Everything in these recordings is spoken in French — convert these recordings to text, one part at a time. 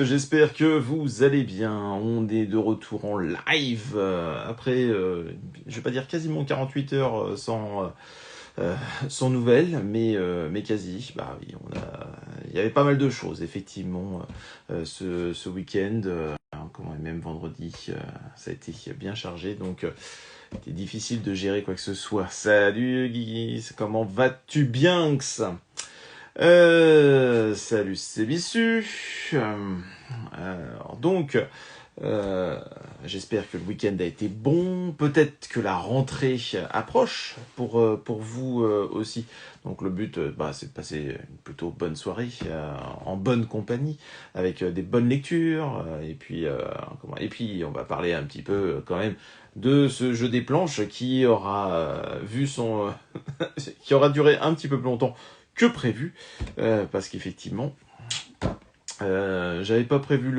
J'espère que vous allez bien. On est de retour en live après, je vais pas dire quasiment 48 heures sans nouvelles, mais quasi. Bah oui, il y avait pas mal de choses effectivement ce week-end, même vendredi, ça a été bien chargé, donc c'était difficile de gérer quoi que ce soit. Salut Guy, comment vas-tu bien? Salut, c'est Bissu. Donc, euh, j'espère que le week-end a été bon. Peut-être que la rentrée approche pour vous aussi. Donc le but, c'est de passer une plutôt bonne soirée en bonne compagnie, avec des bonnes lectures. Et puis, on va parler un petit peu quand même de ce jeu des planches qui aura qui aura duré un petit peu plus longtemps que prévu, parce qu'effectivement, j'avais pas prévu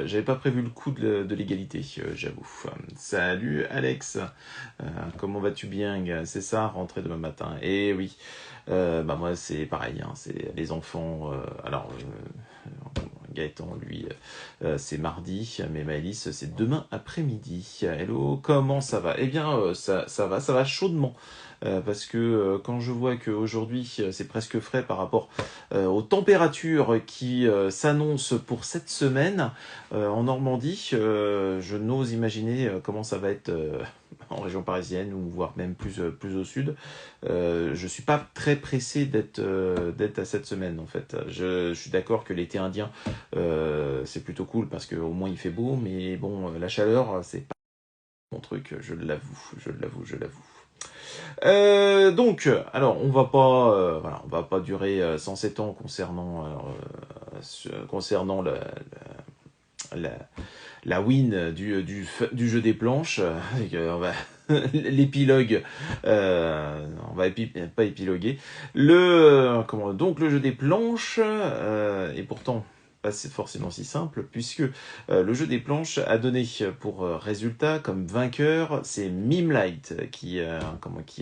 j'avais pas prévu le coup de l'égalité, j'avoue. Salut Alex, comment vas-tu bien? C'est ça, rentrée demain matin. Et oui, moi c'est pareil, hein, c'est les enfants. Gaëtan, lui, c'est mardi, mais Maëlys, c'est demain après-midi. Hello, comment ça va? Eh bien, ça va chaudement. Parce que quand je vois qu'aujourd'hui c'est presque frais par rapport aux températures qui s'annoncent pour cette semaine en Normandie, je n'ose imaginer comment ça va être en région parisienne ou voire même plus au sud. Je suis pas très pressé d'être à cette semaine en fait. Je suis d'accord que l'été indien c'est plutôt cool parce qu'au moins il fait beau, mais bon, la chaleur c'est pas mon truc, je l'avoue. Donc, alors on va pas durer 107 ans concernant la, la win du jeu des planches. L'épilogue, on va pas épiloguer. Donc le jeu des planches, et pourtant pas forcément si simple, puisque le jeu des planches a donné pour résultat, comme vainqueur, c'est Mimelight qui a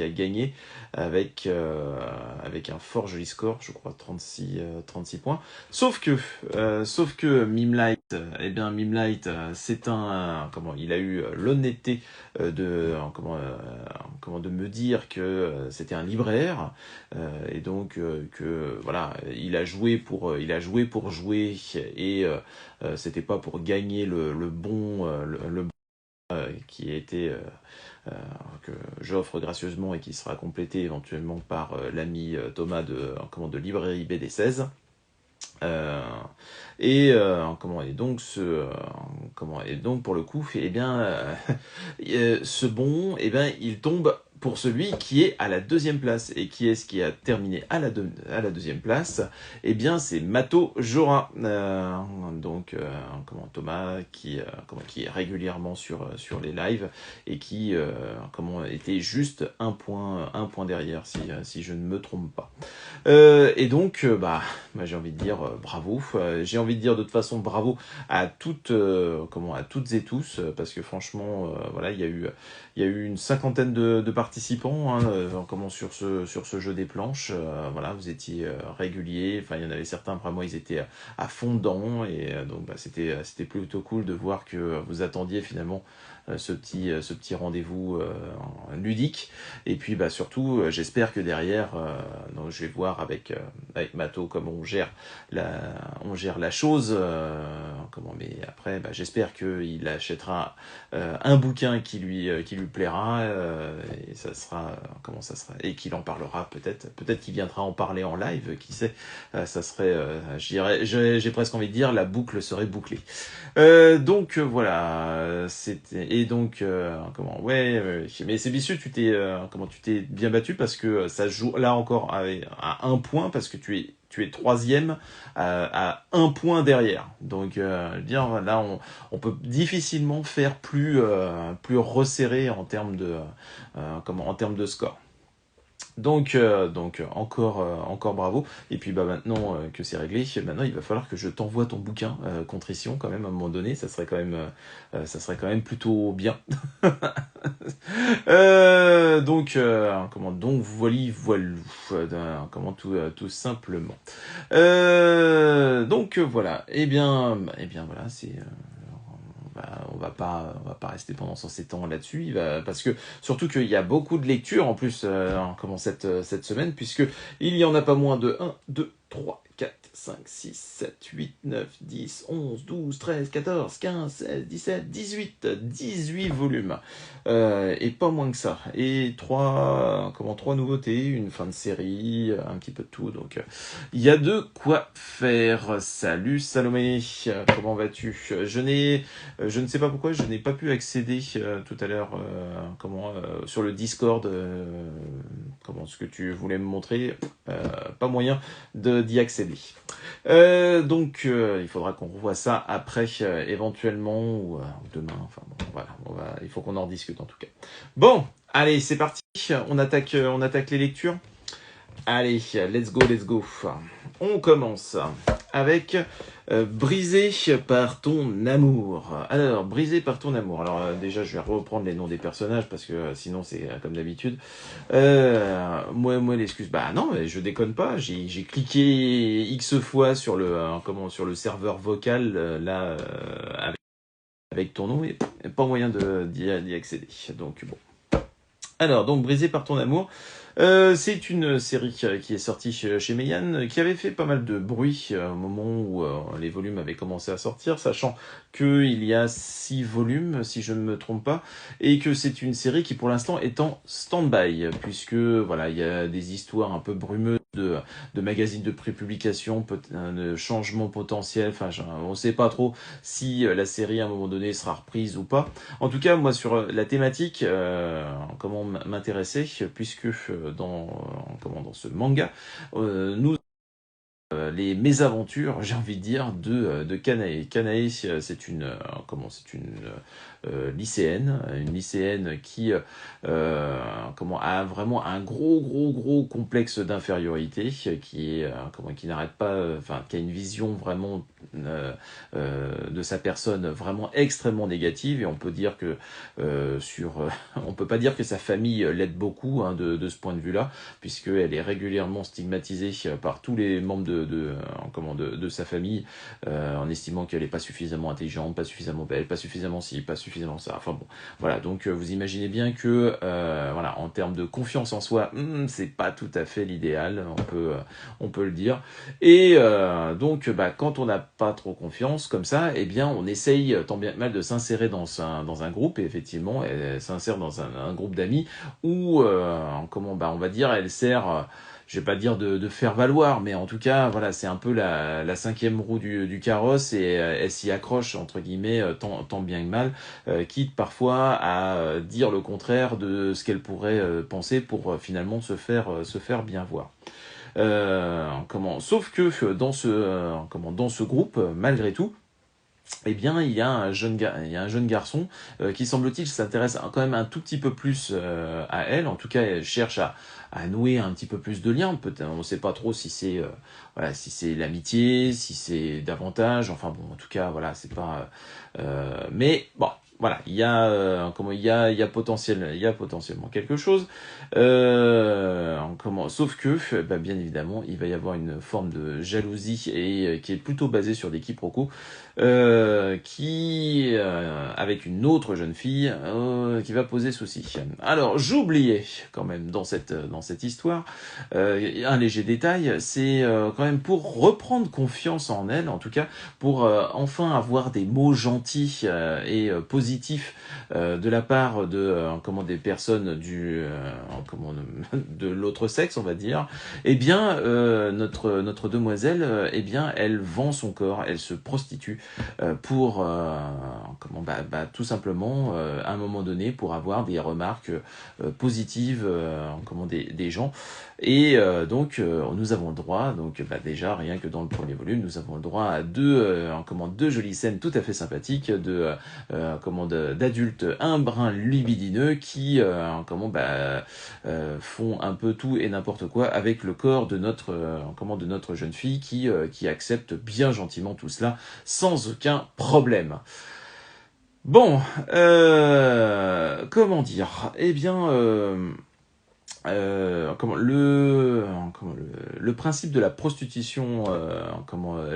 gagné avec un fort joli score, je crois 36 points. Sauf que Mimelight, c'est il a eu l'honnêteté de me dire que c'était un libraire, et donc que voilà, il a joué pour jouer, et c'était pas pour gagner le bon qui a été que j'offre gracieusement et qui sera complété éventuellement par l'ami Thomas de Librairie BD16. Euh, et donc pour le coup, ce bon, il tombe pour celui qui est à la deuxième place. Et qui est-ce qui a terminé à la deuxième place? C'est Mato Jora. Thomas qui est régulièrement sur les lives, et qui était juste un point derrière, si je ne me trompe pas. J'ai envie de dire bravo. J'ai envie de dire de toute façon bravo à toutes et tous, parce que franchement, il y a eu une cinquantaine de participants, hein, sur ce jeu des planches. Vous étiez réguliers. Enfin, il y en avait certains, vraiment, ils étaient à fond dedans, et c'était plutôt cool de voir que vous attendiez finalement ce petit rendez-vous ludique. Et puis surtout, j'espère que derrière, donc je vais voir avec Mato comment on gère la chose. Mais après, j'espère qu'il achètera un bouquin qui lui plaira, et ça sera, et qu'il en parlera peut-être qu'il viendra en parler en live, qui sait. Ça serait, j'ai presque envie de dire, la boucle serait bouclée. Voilà, et donc ouais, mais c'est vicieux, tu t'es bien battu, parce que ça se joue là encore à un point, parce que tu es troisième à un point derrière. Donc là on peut difficilement faire plus resserré en termes de score. Donc encore bravo. Et puis bah maintenant que c'est réglé, maintenant il va falloir que je t'envoie ton bouquin Contrition quand même à un moment donné. Ça serait quand même plutôt bien. Donc voilà, comment tout simplement. Voilà. Eh bien voilà, on va pas rester pendant 107 ans là-dessus. Parce que surtout qu'il y a beaucoup de lectures en plus, cette semaine, puisque il y en a pas moins de 1, 2, 3, 4, 5, 6, 7, 8, 9, 10, 11, 12, 13, 14, 15, 16, 17, 18 volumes. Et pas moins que ça. Et trois nouveautés, une fin de série, un petit peu de tout. Donc, il y a de quoi faire. Salut Salomé, comment vas-tu? Je ne sais pas pourquoi je n'ai pas pu accéder tout à l'heure, sur le Discord, ce que tu voulais me montrer, pas moyen d'y accéder. Il faudra qu'on revoie ça après, éventuellement, ou demain. Enfin bon, voilà, il faut qu'on en discute en tout cas. Bon, allez, c'est parti. On attaque les lectures. Allez, let's go. On commence avec Brisé par ton amour. Alors, Brisé par ton amour. Alors, déjà, je vais reprendre les noms des personnages parce que sinon, c'est comme d'habitude. Moi, l'excuse. Bah non, je déconne pas. J'ai cliqué X fois sur sur le serveur vocal, avec ton nom et pas moyen d'y accéder. Donc, bon. Alors, donc, Brisé par ton amour. C'est une série qui est sortie chez Meian, qui avait fait pas mal de bruit au moment où les volumes avaient commencé à sortir, sachant qu'il y a 6 volumes, si je ne me trompe pas, et que c'est une série qui pour l'instant est en stand-by, puisque voilà, il y a des histoires un peu brumeuses de magazines de prépublication, de changements potentiels, enfin on ne sait pas trop si la série à un moment donné sera reprise ou pas. En tout cas, moi sur la thématique, comment m'intéresser, puisque dans ce manga, nous les mésaventures, j'ai envie de dire, de Kanae. Kanae, c'est une lycéenne qui a vraiment un gros complexe d'infériorité, qui n'arrête pas, qui a une vision vraiment de sa personne vraiment extrêmement négative, et on peut dire que on peut pas dire que sa famille l'aide beaucoup, hein, de ce point de vue-là, puisqu'elle est régulièrement stigmatisée par tous les membres de sa famille, en estimant qu'elle n'est pas suffisamment intelligente, pas suffisamment belle, pas suffisamment ci, pas suffisamment ça. Enfin bon, voilà. Donc vous imaginez bien que voilà, en termes de confiance en soi, c'est pas tout à fait l'idéal. On peut le dire. Et quand on n'a pas trop confiance comme ça, eh bien on essaye tant bien que mal de s'insérer dans un groupe, et effectivement elle s'insère dans un groupe d'amis où on va dire, elle sert, je vais pas dire de faire valoir, mais en tout cas, voilà, c'est un peu la cinquième roue du carrosse, et elle s'y accroche, entre guillemets, tant bien que mal, quitte parfois à dire le contraire de ce qu'elle pourrait penser pour finalement se faire bien voir. Sauf que dans ce groupe, malgré tout, eh bien, il y a un jeune garçon qui, semble-t-il, s'intéresse quand même un tout petit peu plus à elle. En tout cas, elle cherche à nouer un petit peu plus de liens. Peut-être, on ne sait pas trop si c'est si c'est l'amitié, si c'est davantage. Enfin bon, en tout cas, voilà, c'est pas. Mais bon, voilà, il y a potentiellement quelque chose. Sauf que, bien évidemment, il va y avoir une forme de jalousie, et qui est plutôt basée sur des quiproquos, avec une autre jeune fille, qui va poser souci. Alors, j'oubliais quand même dans cette histoire un léger détail, c'est quand même pour reprendre confiance en elle, en tout cas pour enfin avoir des mots gentils et positifs de la part des personnes de l'autre sexe, on va dire. Eh bien, notre demoiselle, elle vend son corps, elle se prostitue pour tout simplement à un moment donné, pour avoir des remarques positives des gens. Et nous avons le droit, déjà rien que dans le premier volume, nous avons le droit à deux jolies scènes tout à fait sympathiques d'adultes un brin libidineux qui font un peu tout et n'importe quoi avec le corps de notre jeune fille qui accepte bien gentiment tout cela sans aucun problème. Bon, comment dire? Eh bien, le principe de la prostitution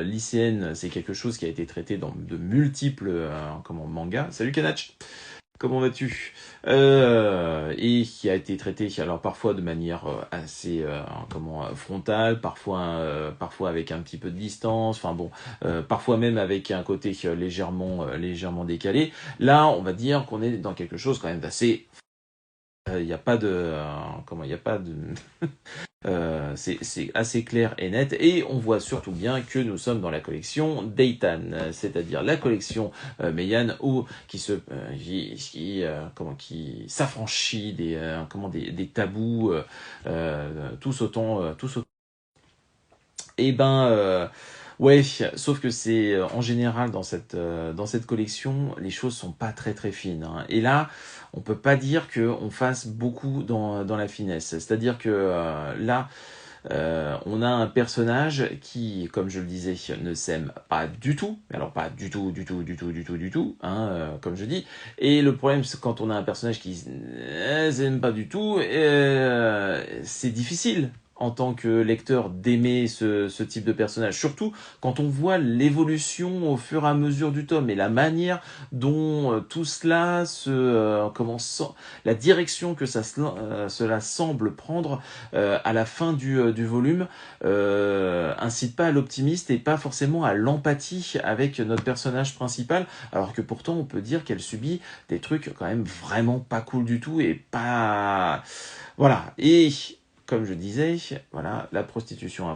lycéenne, c'est quelque chose qui a été traité dans de multiples mangas. Salut Kanach, comment vas-tu? Et qui a été traité alors parfois de manière assez frontale, parfois avec un petit peu de distance, enfin bon, parfois même avec un côté légèrement décalé. Là, on va dire qu'on est dans quelque chose quand même d'assez. Il n'y a pas de il y a pas de c'est assez clair et net, et on voit surtout bien que nous sommes dans la collection Deitan, c'est-à-dire la collection Meian qui s'affranchit des tabous tous autant. Et ouais, sauf que c'est en général dans cette collection, les choses sont pas très très fines, hein. Et là, on peut pas dire que on fasse beaucoup dans la finesse. C'est-à-dire que là, on a un personnage qui, comme je le disais, ne s'aime pas du tout. Mais alors pas du tout, hein, comme je dis. Et le problème, c'est quand on a un personnage qui s'aime pas du tout, c'est difficile en tant que lecteur d'aimer ce type de personnage, surtout quand on voit l'évolution au fur et à mesure du tome et la manière dont tout cela la direction que cela semble prendre à la fin du volume incite pas à l'optimisme et pas forcément à l'empathie avec notre personnage principal, alors que pourtant on peut dire qu'elle subit des trucs quand même vraiment pas cool du tout et pas... Voilà. Et comme je disais, voilà, la prostitution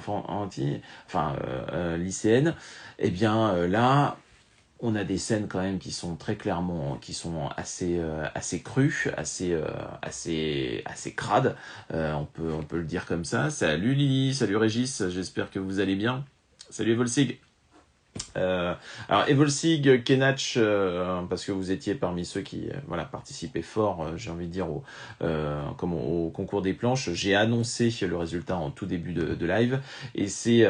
lycéenne, eh bien là, on a des scènes quand même qui sont très clairement, qui sont assez crues, assez crades. On peut le dire comme ça. Salut Lily, salut Régis, j'espère que vous allez bien. Salut Volsig. Alors Evolsig, Kenach, parce que vous étiez parmi ceux qui participaient fort, j'ai envie de dire au concours des planches. J'ai annoncé le résultat en tout début de live, et c'est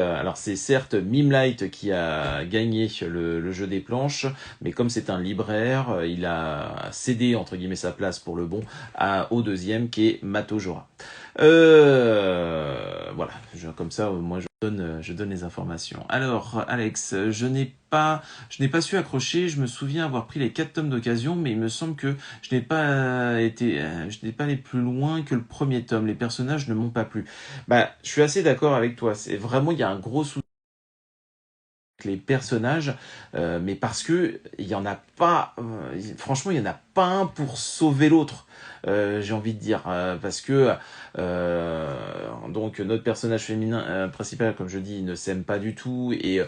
certes Mimelight qui a gagné le jeu des planches, mais comme c'est un libraire, il a cédé entre guillemets sa place pour le bon au deuxième qui est Matojora. Voilà, comme ça, moi je donne les informations. Alors, Alex, je n'ai pas su accrocher. Je me souviens avoir pris les 4 tomes d'occasion, mais il me semble que je n'ai pas allé plus loin que le premier tome. Les personnages ne m'ont pas plu. Bah, je suis assez d'accord avec toi. C'est vraiment, il y a un gros souci avec les personnages, mais parce que il y en a pas, franchement, il y en a pas un pour sauver l'autre. J'ai envie de dire, parce que donc notre personnage féminin principal, comme je dis, ne s'aime pas du tout, et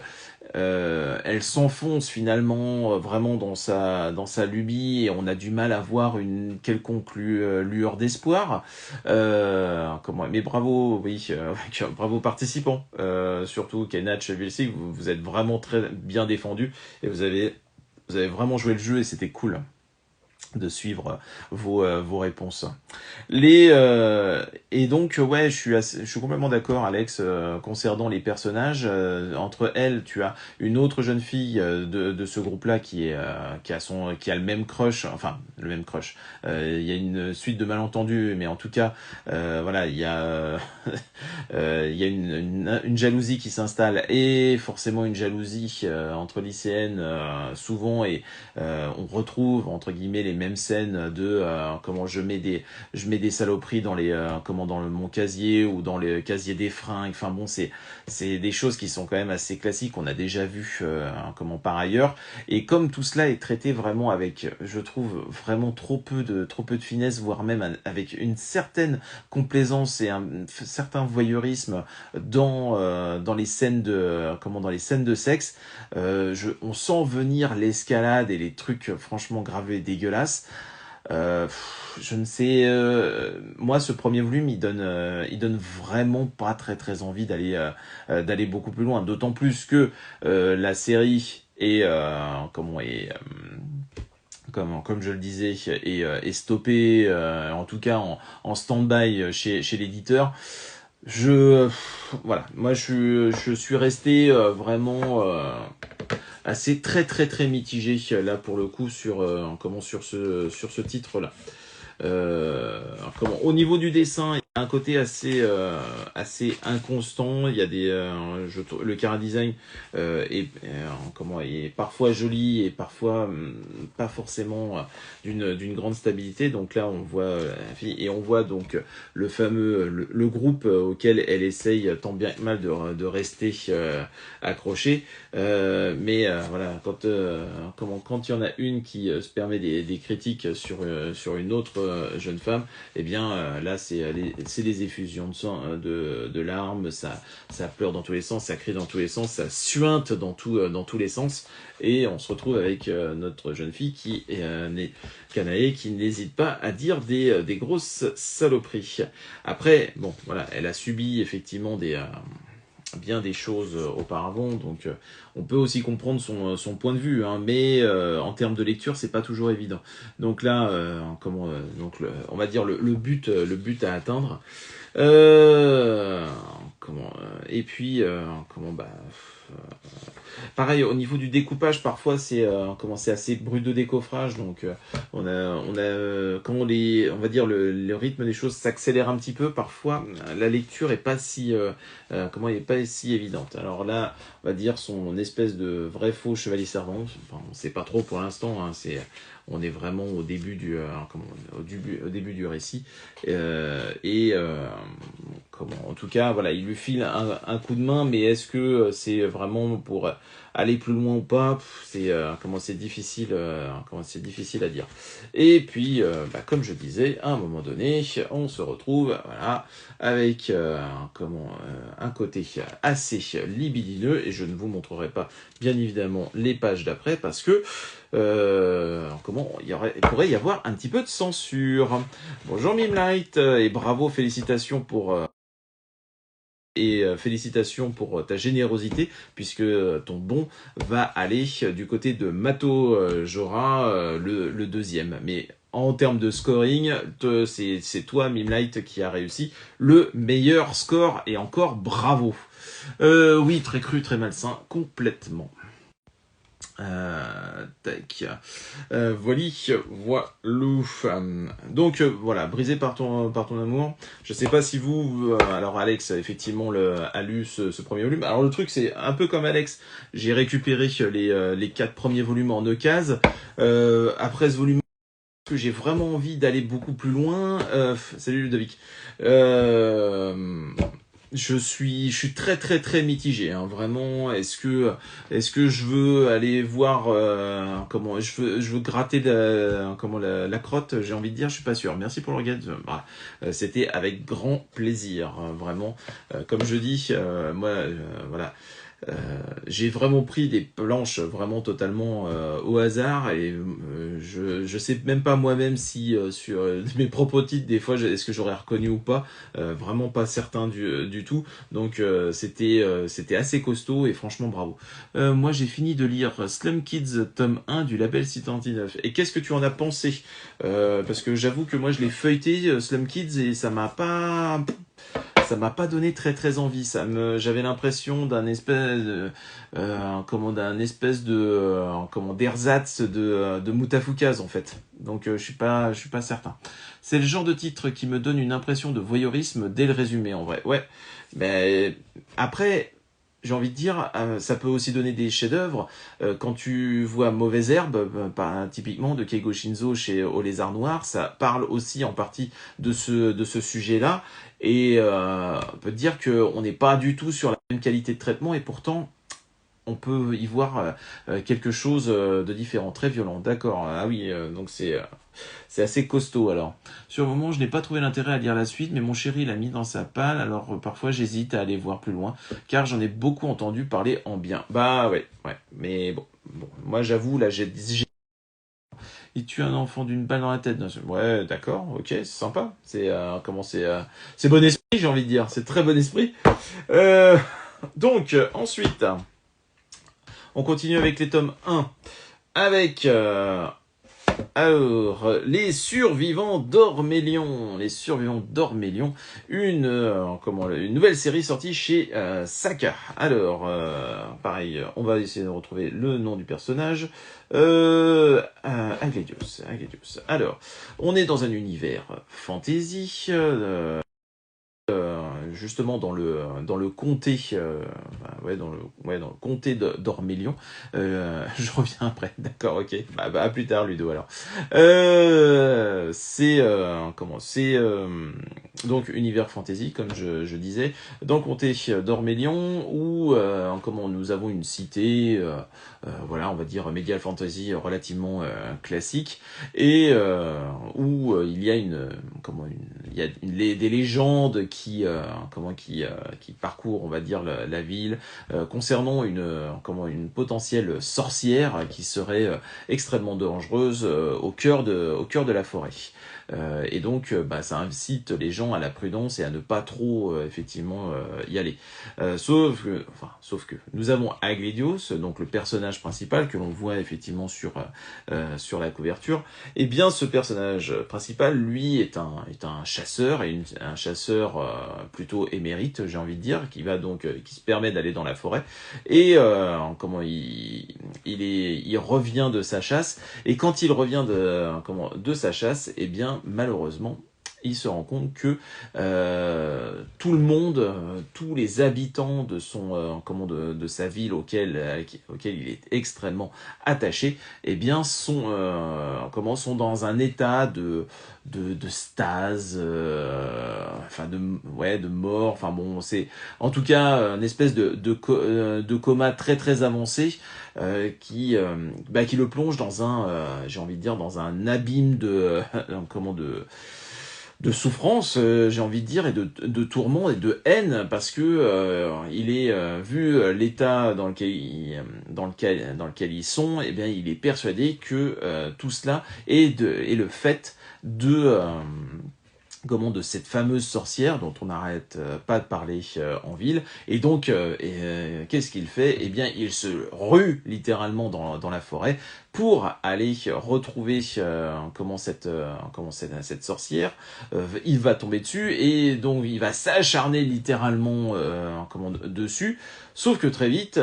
elle s'enfonce finalement vraiment dans sa lubie, et on a du mal à voir une quelconque lueur d'espoir. Mais bravo, oui, bravo participants, surtout Kenach, Vilsig, vous êtes vraiment très bien défendus, et vous avez vraiment joué le jeu, et c'était cool de suivre vos réponses. Et donc ouais, je suis complètement d'accord, Alex, concernant les personnages. Entre elles, tu as une autre jeune fille de ce groupe-là qui a le même crush, enfin le même crush. Il y a une suite de malentendus, mais en tout cas, voilà, il y a une jalousie qui s'installe, et forcément une jalousie entre lycéennes souvent, et on retrouve entre guillemets les mêmes scènes de comment je mets des saloperies dans mon casier, ou dans le casier des fringues. Enfin bon, c'est des choses qui sont quand même assez classiques, on a déjà vu par ailleurs, et comme tout cela est traité vraiment avec, je trouve, vraiment trop peu de finesse, voire même avec une certaine complaisance et un certain voyeurisme dans les scènes de sexe. On sent venir l'escalade et les trucs franchement gravés et dégueulasses. Je ne sais, moi ce premier volume il donne vraiment pas très très envie d'aller beaucoup plus loin, d'autant plus que la série est comme je le disais, est stoppé, en tout cas en stand-by chez l'éditeur. Voilà, moi je suis resté vraiment assez très mitigé là pour le coup sur ce titre-là. Au niveau du dessin, il y a un côté assez inconstant. Il y a le chara design est parfois joli et parfois pas forcément d'une grande stabilité. Donc là, on voit la fille et on voit donc le fameux le groupe auquel elle essaye tant bien que mal de rester accroché. Voilà, quand il y en a une qui se permet des critiques sur une autre jeune femme, eh bien là c'est des effusions de sang, de larmes, ça pleure dans tous les sens, ça crie dans tous les sens, ça suinte dans tous les sens, et on se retrouve avec notre jeune fille qui est Kanae, qui n'hésite pas à dire des grosses saloperies. Après, bon, voilà, elle a subi effectivement bien des choses auparavant, donc on peut aussi comprendre son point de vue, hein, mais en termes de lecture, c'est pas toujours évident. Donc là, on va dire le but à atteindre. Et puis pareil au niveau du découpage, parfois c'est assez brut de décoffrage, donc on va dire le rythme des choses s'accélère un petit peu, parfois la lecture est pas si évidente. Alors là, on va dire son espèce de vrai faux chevalier servant, enfin, on sait pas trop pour l'instant, hein, on est vraiment au début au début du récit, en tout cas voilà, il lui file un coup de main, mais est-ce que c'est vraiment pour aller plus loin ou pas? C'est difficile à dire. Et puis comme je disais, à un moment donné, on se retrouve voilà avec un côté assez libidineux, et je ne vous montrerai pas bien évidemment les pages d'après parce que il pourrait y avoir un petit peu de censure. Bonjour Mimelight, et bravo, félicitations pour ta générosité, puisque ton don va aller du côté de Mato Jora, le deuxième. Mais en termes de scoring, c'est toi, Mimelight, qui a réussi le meilleur score, et encore bravo. Oui, très cru, très malsain, complètement. Tac. Voilou. Donc voilà, brisé par ton amour. Je sais pas si alors Alex effectivement a lu ce premier volume. Alors le truc, c'est un peu comme Alex, j'ai récupéré les 4 premiers volumes en occasion. Après ce volume, que j'ai vraiment envie d'aller beaucoup plus loin. Salut Ludovic. Je suis très mitigé, hein, vraiment. Est-ce que je veux aller voir je veux gratter la crotte, j'ai envie de dire, je suis pas sûr. Merci pour le regard. C'était avec grand plaisir, hein, vraiment. Comme je dis, moi voilà. J'ai vraiment pris des planches vraiment totalement au hasard, et je sais même pas moi-même si sur mes propres titres des fois est-ce que j'aurais reconnu ou pas, vraiment pas certain du tout. Donc c'était assez costaud, et franchement bravo. Moi j'ai fini de lire Slum Kids tome 1 du label 639, et qu'est-ce que tu en as pensé? Parce que j'avoue que moi je l'ai feuilleté Slum Kids, et ça m'a pas donné très envie. J'avais l'impression d'un espèce d'ersatz de Mutafukaz en fait. Donc je suis pas certain. C'est le genre de titre qui me donne une impression de voyeurisme dès le résumé, en vrai. Ouais. Mais après, j'ai envie de dire, ça peut aussi donner des chefs-d'œuvre. Quand tu vois Mauvaise Herbe, typiquement de Keigo Shinzo chez Au Lézard Noir, ça parle aussi en partie de ce sujet-là. Et on peut dire qu'on n'est pas du tout sur la même qualité de traitement, et pourtant on peut y voir quelque chose de différent, très violent. D'accord. Ah oui, donc c'est assez costaud. Alors, sur le moment, je n'ai pas trouvé l'intérêt à lire la suite, mais mon chéri l'a mis dans sa palle, alors parfois j'hésite à aller voir plus loin, car j'en ai beaucoup entendu parler en bien. Bah ouais. Mais bon, moi j'avoue, là il tue un enfant d'une balle dans la tête. Ouais, d'accord, ok, c'est sympa. C'est bon esprit, j'ai envie de dire. C'est très bon esprit. Donc, ensuite, on continue avec les tomes 1. Avec Alors, les survivants d'Ormélion. Les survivants d'Ormélion, une nouvelle série sortie chez Saka. Alors, pareil, on va essayer de retrouver le nom du personnage. Agledios. Alors, on est dans un univers fantasy. Justement dans le comté dans le comté d'Ormélion. Je reviens après, d'accord, ok, à plus tard Ludo. Alors c'est donc univers fantasy, comme je disais, dans le comté d'Ormélion, où comment nous avons une cité, voilà, on va dire médial fantasy relativement classique, et où il y a des légendes qui parcourent, on va dire, la ville, concernant une potentielle sorcière qui serait extrêmement dangereuse au cœur de la forêt. Et donc, ça incite les gens à la prudence et à ne pas trop, effectivement, y aller. Sauf que nous avons Agledios, donc le personnage principal que l'on voit effectivement sur la couverture. Et bien, ce personnage principal, lui, est un chasseur, et un chasseur plutôt émérite, j'ai envie de dire, qui se permet d'aller dans la forêt. Et il revient de sa chasse. Et quand il revient de sa chasse, eh bien, malheureusement, il se rend compte que tout le monde, tous les habitants de de sa ville auquel il est extrêmement attaché, eh bien sont dans un état de stase, de mort. Enfin bon, c'est en tout cas une espèce de coma très très avancé, qui le plonge dans j'ai envie de dire, dans un abîme de souffrance, j'ai envie de dire, et de tourment et de haine, parce que il est vu l'état dans lequel ils sont, et bien il est persuadé que tout cela est le fait de cette fameuse sorcière dont on n'arrête pas de parler en ville. Et donc, qu'est-ce qu'il fait? Eh bien, il se rue littéralement dans la forêt pour aller retrouver cette sorcière. Il va tomber dessus, et donc il va s'acharner littéralement dessus. Sauf que très vite,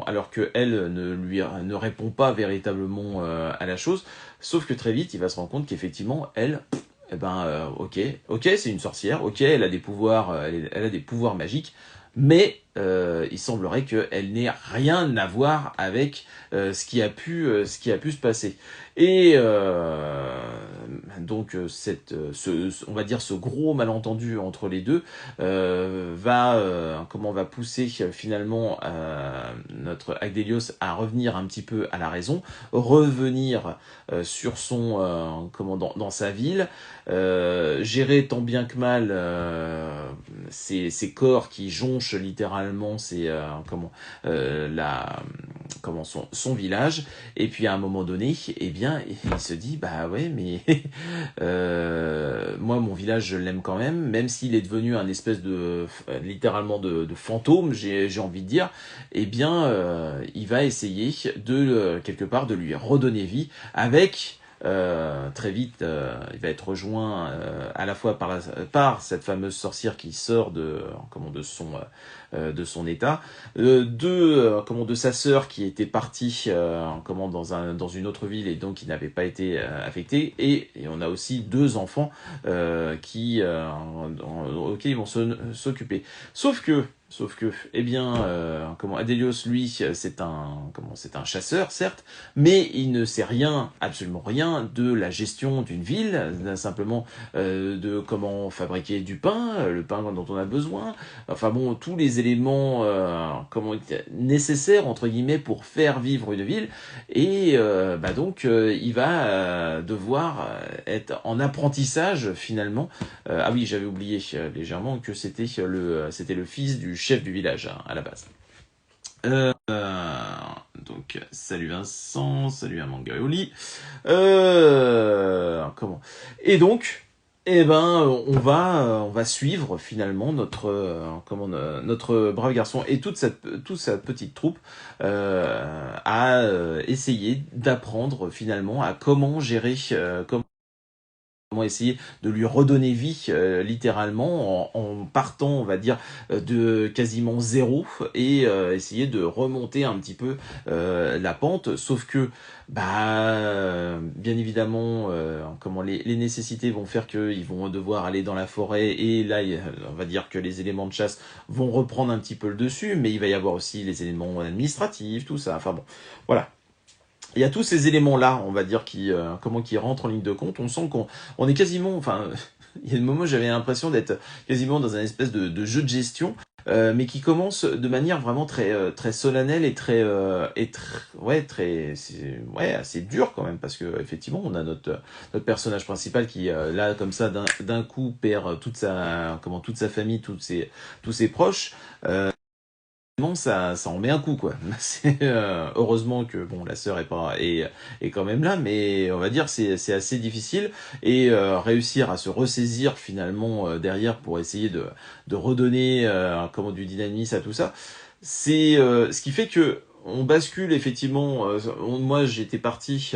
alors que elle ne répond pas véritablement à la chose, sauf que très vite il va se rendre compte qu'effectivement elle, ok, c'est une sorcière, ok, elle a des pouvoirs, elle a des pouvoirs magiques, mais il semblerait qu'elle n'ait rien à voir avec ce qui a pu se passer. Et donc on va dire ce gros malentendu entre les deux va pousser finalement notre Agledios à revenir un petit peu à la raison, revenir sur dans sa ville, gérer tant bien que mal ces corps qui jonchent littéralement son village. Et puis à un moment donné, eh bien, il se dit, bah ouais, mais moi mon village je l'aime quand même s'il est devenu un espèce littéralement de fantôme, j'ai envie de dire. Eh bien, il va essayer quelque part de lui redonner vie avec très vite, il va être rejoint à la fois par cette fameuse sorcière qui sort de son état, de sa sœur qui était partie dans une autre ville et donc qui n'avait pas été affectée, et on a aussi deux enfants auxquels ils vont s'occuper. Sauf que, eh bien, Agledios, lui, c'est un chasseur, certes, mais il ne sait absolument rien de la gestion d'une ville, simplement de comment fabriquer du pain, le pain dont on a besoin, enfin bon, tous les éléments nécessaires, entre guillemets, pour faire vivre une ville, et donc il va devoir être en apprentissage, finalement. Ah oui, j'avais oublié légèrement que c'était le fils du chef du village, hein, à la base. Donc, salut Vincent, salut Amangaoli. Comment? Et donc, Eh ben, on va suivre finalement notre brave garçon et toute sa petite troupe à essayer d'apprendre finalement à comment gérer, comment essayer de lui redonner vie littéralement en partant, on va dire, de quasiment zéro et essayer de remonter un petit peu la pente. Sauf que, bien évidemment, comment les nécessités vont faire qu'ils vont devoir aller dans la forêt et là, on va dire que les éléments de chasse vont reprendre un petit peu le dessus, mais il va y avoir aussi les éléments administratifs, tout ça. Enfin bon, voilà. Il y a tous ces éléments-là, on va dire, qui rentrent en ligne de compte. On sent on est quasiment, enfin, il y a des moments où j'avais l'impression d'être quasiment dans un espèce de jeu de gestion, mais qui commence de manière vraiment très solennelle et ouais, ouais, assez dur quand même, parce que effectivement, on a notre personnage principal qui, là, comme ça, d'un coup, perd toute sa famille, tous ses proches. Ça en met un coup, quoi. Heureusement que bon, la sœur est quand même là, mais on va dire c'est assez difficile et réussir à se ressaisir finalement derrière pour essayer de redonner du dynamisme à tout ça. C'est ce qui fait que on bascule effectivement. Moi, j'étais parti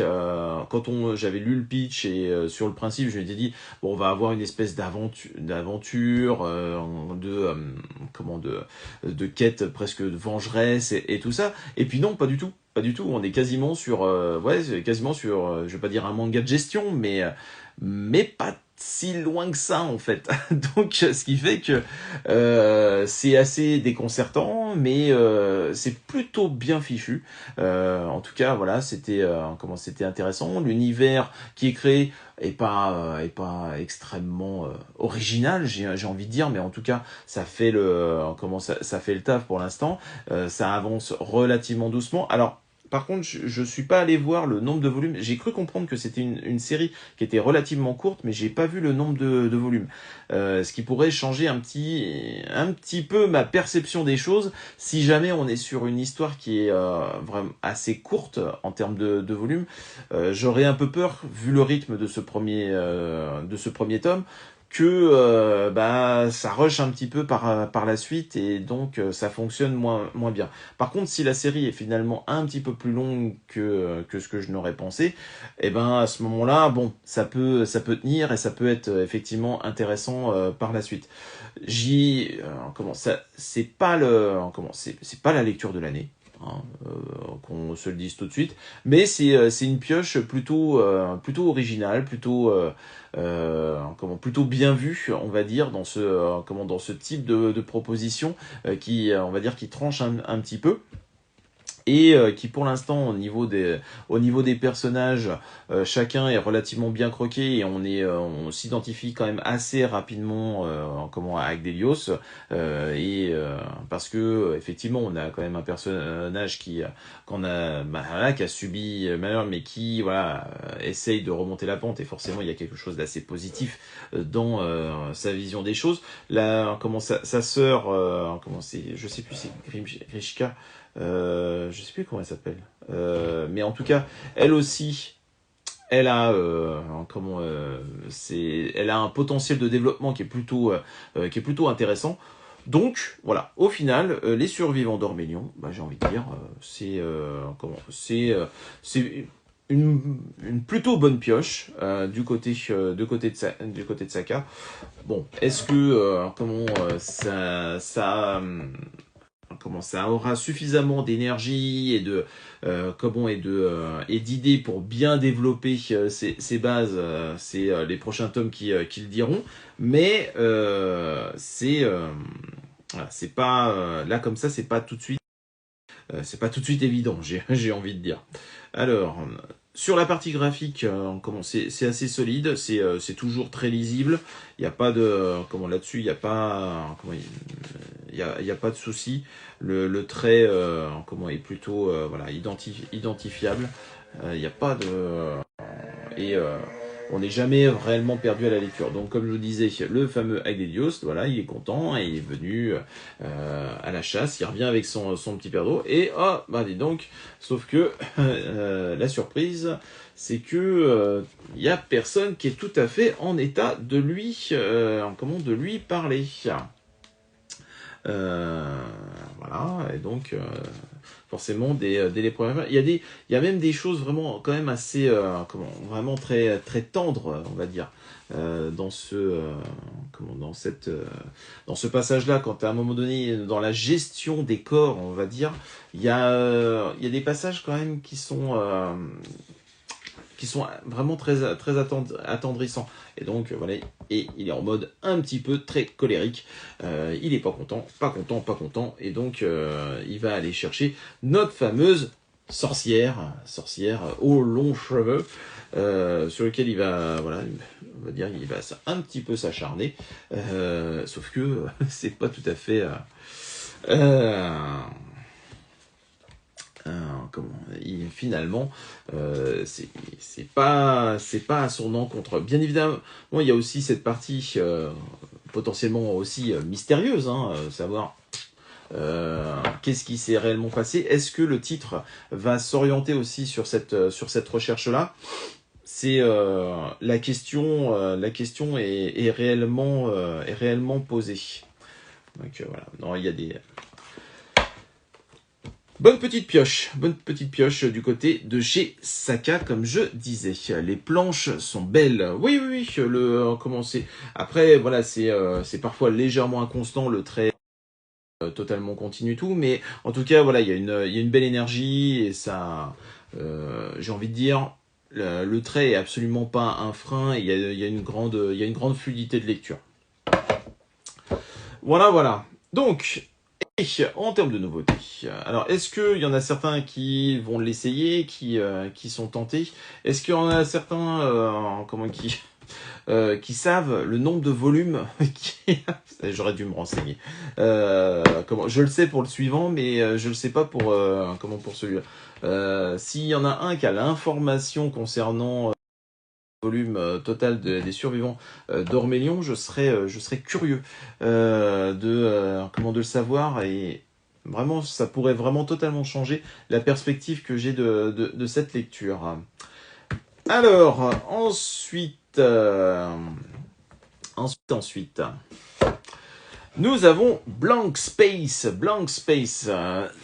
quand j'avais lu le pitch et sur le principe, je m'étais dit bon, on va avoir une espèce d'aventure, de quête presque de vengeresse et tout ça. Et puis non, pas du tout. Pas du tout. On est quasiment sur, ouais, c'est quasiment sur, je vais pas dire un manga de gestion, mais pas si loin que ça en fait. Donc, ce qui fait que c'est assez déconcertant, mais c'est plutôt bien fichu. En tout cas, voilà, c'était intéressant. L'univers qui est créé est pas extrêmement original, j'ai envie de dire, mais en tout cas, ça fait le taf pour l'instant. Ça avance relativement doucement. Alors, par contre, je suis pas allé voir le nombre de volumes. J'ai cru comprendre que c'était une série qui était relativement courte, mais j'ai pas vu le nombre de volumes. Ce qui pourrait changer un petit peu ma perception des choses si jamais on est sur une histoire qui est vraiment assez courte en termes de volume. J'aurais un peu peur, vu le rythme de ce premier tome, que ça rush un petit peu par la suite et donc ça fonctionne moins bien. Par contre, si la série est finalement un petit peu plus longue que ce que je n'aurais pensé, et ben à ce moment-là, bon, ça peut tenir et ça peut être effectivement intéressant par la suite. C'est pas c'est pas la lecture de l'année. Hein, qu'on se le dise tout de suite, mais c'est une pioche plutôt originale, plutôt bien vue, on va dire, dans ce type de proposition qui, on va dire, qui tranche un petit peu et qui pour l'instant au niveau des personnages chacun est relativement bien croqué et on s'identifie quand même assez rapidement avec Delios parce que effectivement on a quand même un personnage qui a subi malheur mais qui voilà essaye de remonter la pente et forcément il y a quelque chose d'assez positif dans sa vision des choses. Là comment sa sœur comment c'est, je sais plus, c'est Grishka, je sais plus comment elle s'appelle. Mais en tout cas, elle aussi, elle a elle a un potentiel de développement qui est plutôt intéressant. Donc voilà, au final, les survivants d'Ormélion, j'ai envie de dire, c'est une plutôt bonne pioche du côté de Saka. Bon, est-ce que comment ça aura suffisamment d'énergie et et d'idées pour bien développer ses bases, c'est les prochains tomes qui le diront, mais c'est pas là comme ça, c'est pas tout de suite évident, j'ai envie de dire. Alors, sur la partie graphique, c'est assez solide, c'est toujours très lisible. Il n'y a pas de là-dessus, il y a pas il y a pas de souci. Le trait est plutôt voilà identifiable. Il n'y a pas de et on n'est jamais réellement perdu à la lecture. Donc, comme je vous disais, le fameux Agledios, voilà, il est content, et il est venu à la chasse, il revient avec son petit père d'eau, et oh, bah dis donc, sauf que la surprise, c'est que y a personne qui est tout à fait en état de de lui parler. Voilà, et donc forcément dès les premières fois, il y a même des choses vraiment quand même assez vraiment très très tendres, on va dire, dans dans ce passage-là, quand à un moment donné dans la gestion des corps, on va dire, il y a des passages quand même qui sont vraiment très, très attendrissants. Et donc, voilà, et il est en mode un petit peu très colérique. Il est pas content, pas content, pas content. Et donc, il va aller chercher notre fameuse sorcière aux longs cheveux, sur lequel il va, voilà, on va dire, il va un petit peu s'acharner. Sauf que c'est pas tout à fait... finalement, c'est pas à son encontre. Bien évidemment, bon, il y a aussi cette partie potentiellement aussi mystérieuse, hein, savoir qu'est-ce qui s'est réellement passé. Est-ce que le titre va s'orienter aussi sur cette recherche-là? C'est la question est réellement posée. Donc voilà, non, il y a des bonne petite pioche du côté de chez Saka, comme je disais. Les planches sont belles. Oui, oui, oui, comment c'est. Après, voilà, c'est parfois légèrement inconstant, le trait totalement continu tout, mais en tout cas, voilà, il y a une belle énergie, et ça, j'ai envie de dire, le trait est absolument pas un frein, et il y a une grande fluidité de lecture. Voilà, voilà. Donc, en termes de nouveautés, alors est-ce qu'il y en a certains qui vont l'essayer, qui sont tentés? Est-ce qu'il y en a certains qui savent le nombre de volumes J'aurais dû me renseigner. Je le sais pour le suivant, mais je le sais pas pour celui-là. S'il y en a un qui a l'information concernant volume total des survivants d'Ormélion, je serais curieux de le savoir, et vraiment ça pourrait vraiment totalement changer la perspective que j'ai de cette lecture. Alors ensuite, nous avons Blank Space.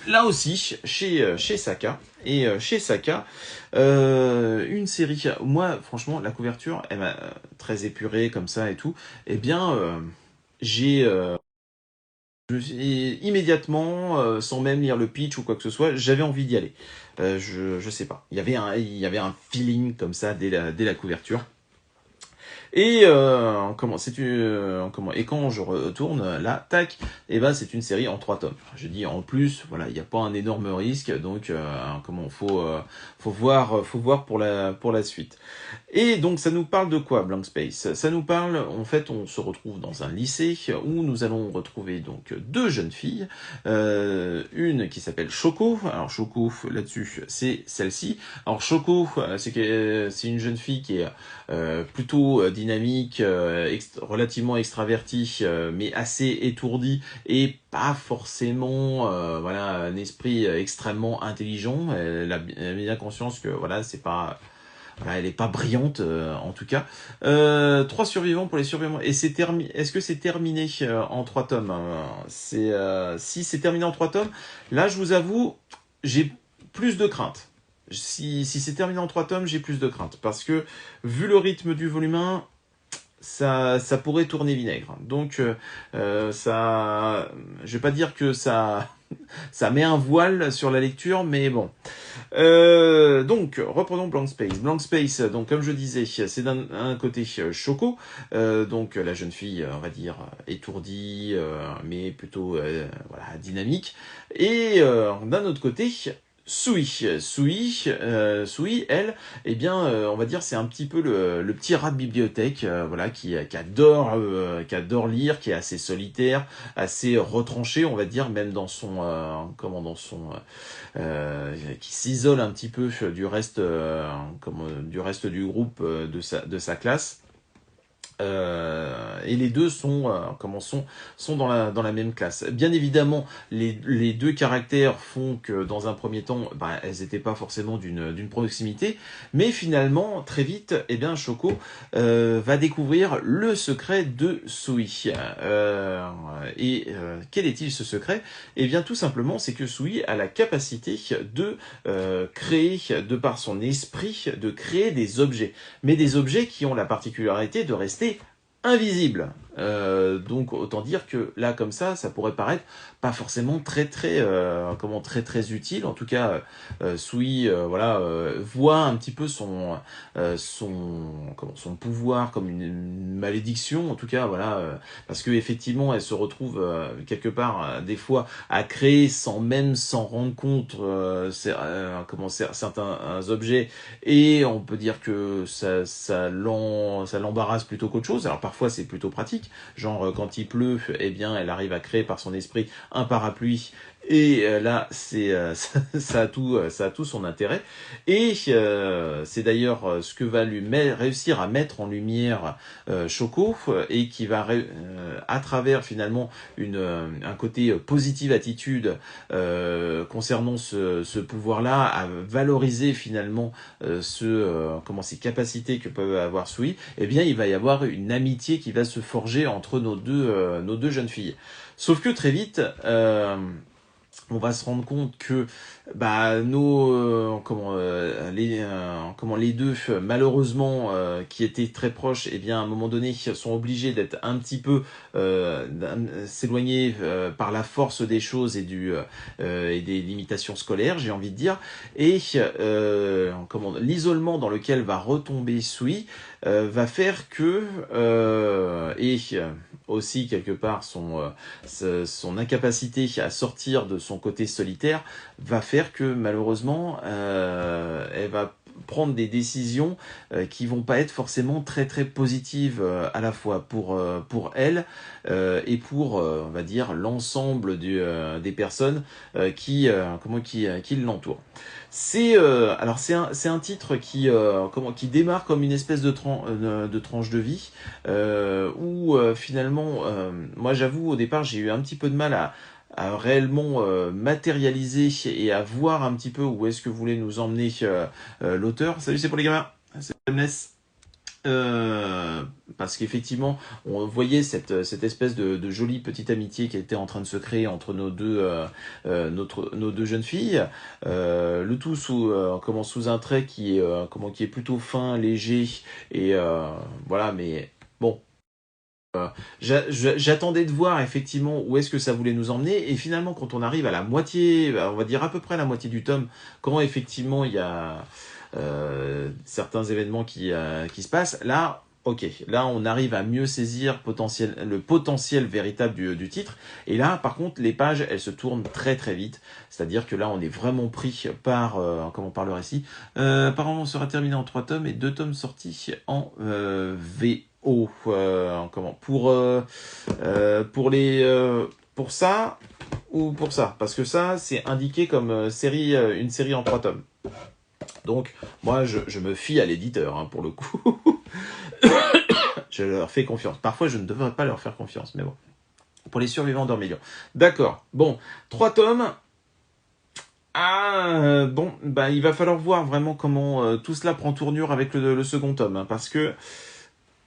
Là aussi, chez Saka. Et chez Saka, une série. Moi, franchement, la couverture, elle m'a très épurée comme ça et tout. Eh bien, immédiatement, sans même lire le pitch ou quoi que ce soit, j'avais envie d'y aller. Je sais pas. Il y avait un feeling comme ça dès la couverture. Et et quand je retourne là, tac, et ben c'est une série en 3 tomes. Je dis en plus, voilà, il n'y a pas un énorme risque, donc faut voir pour la suite. Et donc ça nous parle de quoi, Blank Space? Ça nous parle, en fait, on se retrouve dans un lycée où nous allons retrouver donc deux jeunes filles, une qui s'appelle Choco. Alors Choco, là-dessus, c'est celle-ci. Alors Choco, c'est une jeune fille qui est plutôt dynamique, relativement extravertie, mais assez étourdie, et pas forcément voilà, un esprit extrêmement intelligent. Elle a bien conscience que voilà, c'est pas... Voilà, elle est pas brillante, en tout cas. 3 survivants pour les survivants. Et est-ce que c'est terminé en 3 tomes? Si c'est terminé en 3 tomes, là, je vous avoue, j'ai plus de crainte. Si c'est terminé en 3 tomes, j'ai plus de crainte. Parce que, vu le rythme du volume 1, ça pourrait tourner vinaigre. Donc, je vais pas dire que ça met un voile sur la lecture, mais bon. Donc, reprenons Blank Space. Blank Space, donc comme je disais, c'est d'un côté Choco, donc la jeune fille, on va dire, étourdie, mais plutôt voilà, dynamique. Et d'un autre côté, Sui, elle, eh bien, on va dire, c'est un petit peu le petit rat de bibliothèque, voilà, qui adore lire, qui est assez solitaire, assez retranché, on va dire, même dans son, qui s'isole un petit peu du reste du groupe de sa classe. Et les deux sont dans la même classe. Bien évidemment, les deux caractères font que dans un premier temps, elles n'étaient pas forcément d'une proximité, mais finalement, très vite, eh bien, Shoko va découvrir le secret de Sui. Quel est-il ce secret? Eh bien, tout simplement, c'est que Sui a la capacité de créer, de par son esprit, de créer des objets, mais des objets qui ont la particularité de rester invisible. Donc autant dire que là comme ça pourrait paraître pas forcément très utile. En tout cas, Sui voit un petit peu son pouvoir comme une malédiction. En tout cas parce que effectivement elle se retrouve quelque part des fois à créer sans même s'en rendre compte certains objets, et on peut dire que ça l'embarrasse plutôt qu'autre chose. Alors parfois c'est plutôt pratique, genre quand il pleut, eh bien elle arrive à créer par son esprit un parapluie, et là ça a tout son intérêt. Et c'est d'ailleurs ce que va réussir à mettre en lumière Shoko, et qui va à travers finalement un côté positive attitude concernant ce pouvoir-là, à valoriser finalement ces capacités que peut avoir Sui. Eh bien il va y avoir une amitié qui va se forger entre nos deux jeunes filles. Sauf que très vite, on va se rendre compte que les deux malheureusement qui étaient très proches, eh bien à un moment donné sont obligés d'être un petit peu s'éloigner par la force des choses et des limitations scolaires, j'ai envie de dire. Et l'isolement dans lequel va retomber Sui va faire que aussi quelque part son incapacité à sortir de son côté solitaire va faire que malheureusement elle va prendre des décisions qui vont pas être forcément très très positives à la fois pour elle et pour on va dire l'ensemble des personnes qui l'entourent. C'est un titre qui démarre comme une espèce de tranche de vie où finalement moi j'avoue au départ j'ai eu un petit peu de mal à réellement matérialiser et à voir un petit peu où est-ce que voulait nous emmener l'auteur. Salut, c'est pour les gamins, c'est Mness. Parce qu'effectivement on voyait cette espèce de jolie petite amitié qui était en train de se créer entre nos deux jeunes filles, le tout sous un trait qui est plutôt fin, léger, et voilà. Mais bon, j'attendais de voir effectivement où est-ce que ça voulait nous emmener, et finalement quand on arrive à la moitié, on va dire à peu près la moitié du tome, comment effectivement il y a certains événements qui se passent, là, ok, là on arrive à mieux saisir le potentiel véritable du titre, et là par contre les pages elles se tournent très très vite, c'est-à-dire que là on est vraiment pris par le récit. Apparemment on sera terminé en 3 tomes et 2 tomes sortis en VO. Pour ça ou pour ça, parce que ça c'est indiqué comme une série en 3 tomes. Donc, moi, je me fie à l'éditeur, hein, pour le coup. Je leur fais confiance. Parfois, je ne devrais pas leur faire confiance, mais bon. Pour les survivants d'Ormélion. D'accord. Bon, 3 tomes. Il va falloir voir vraiment comment tout cela prend tournure avec le second tome, hein, parce que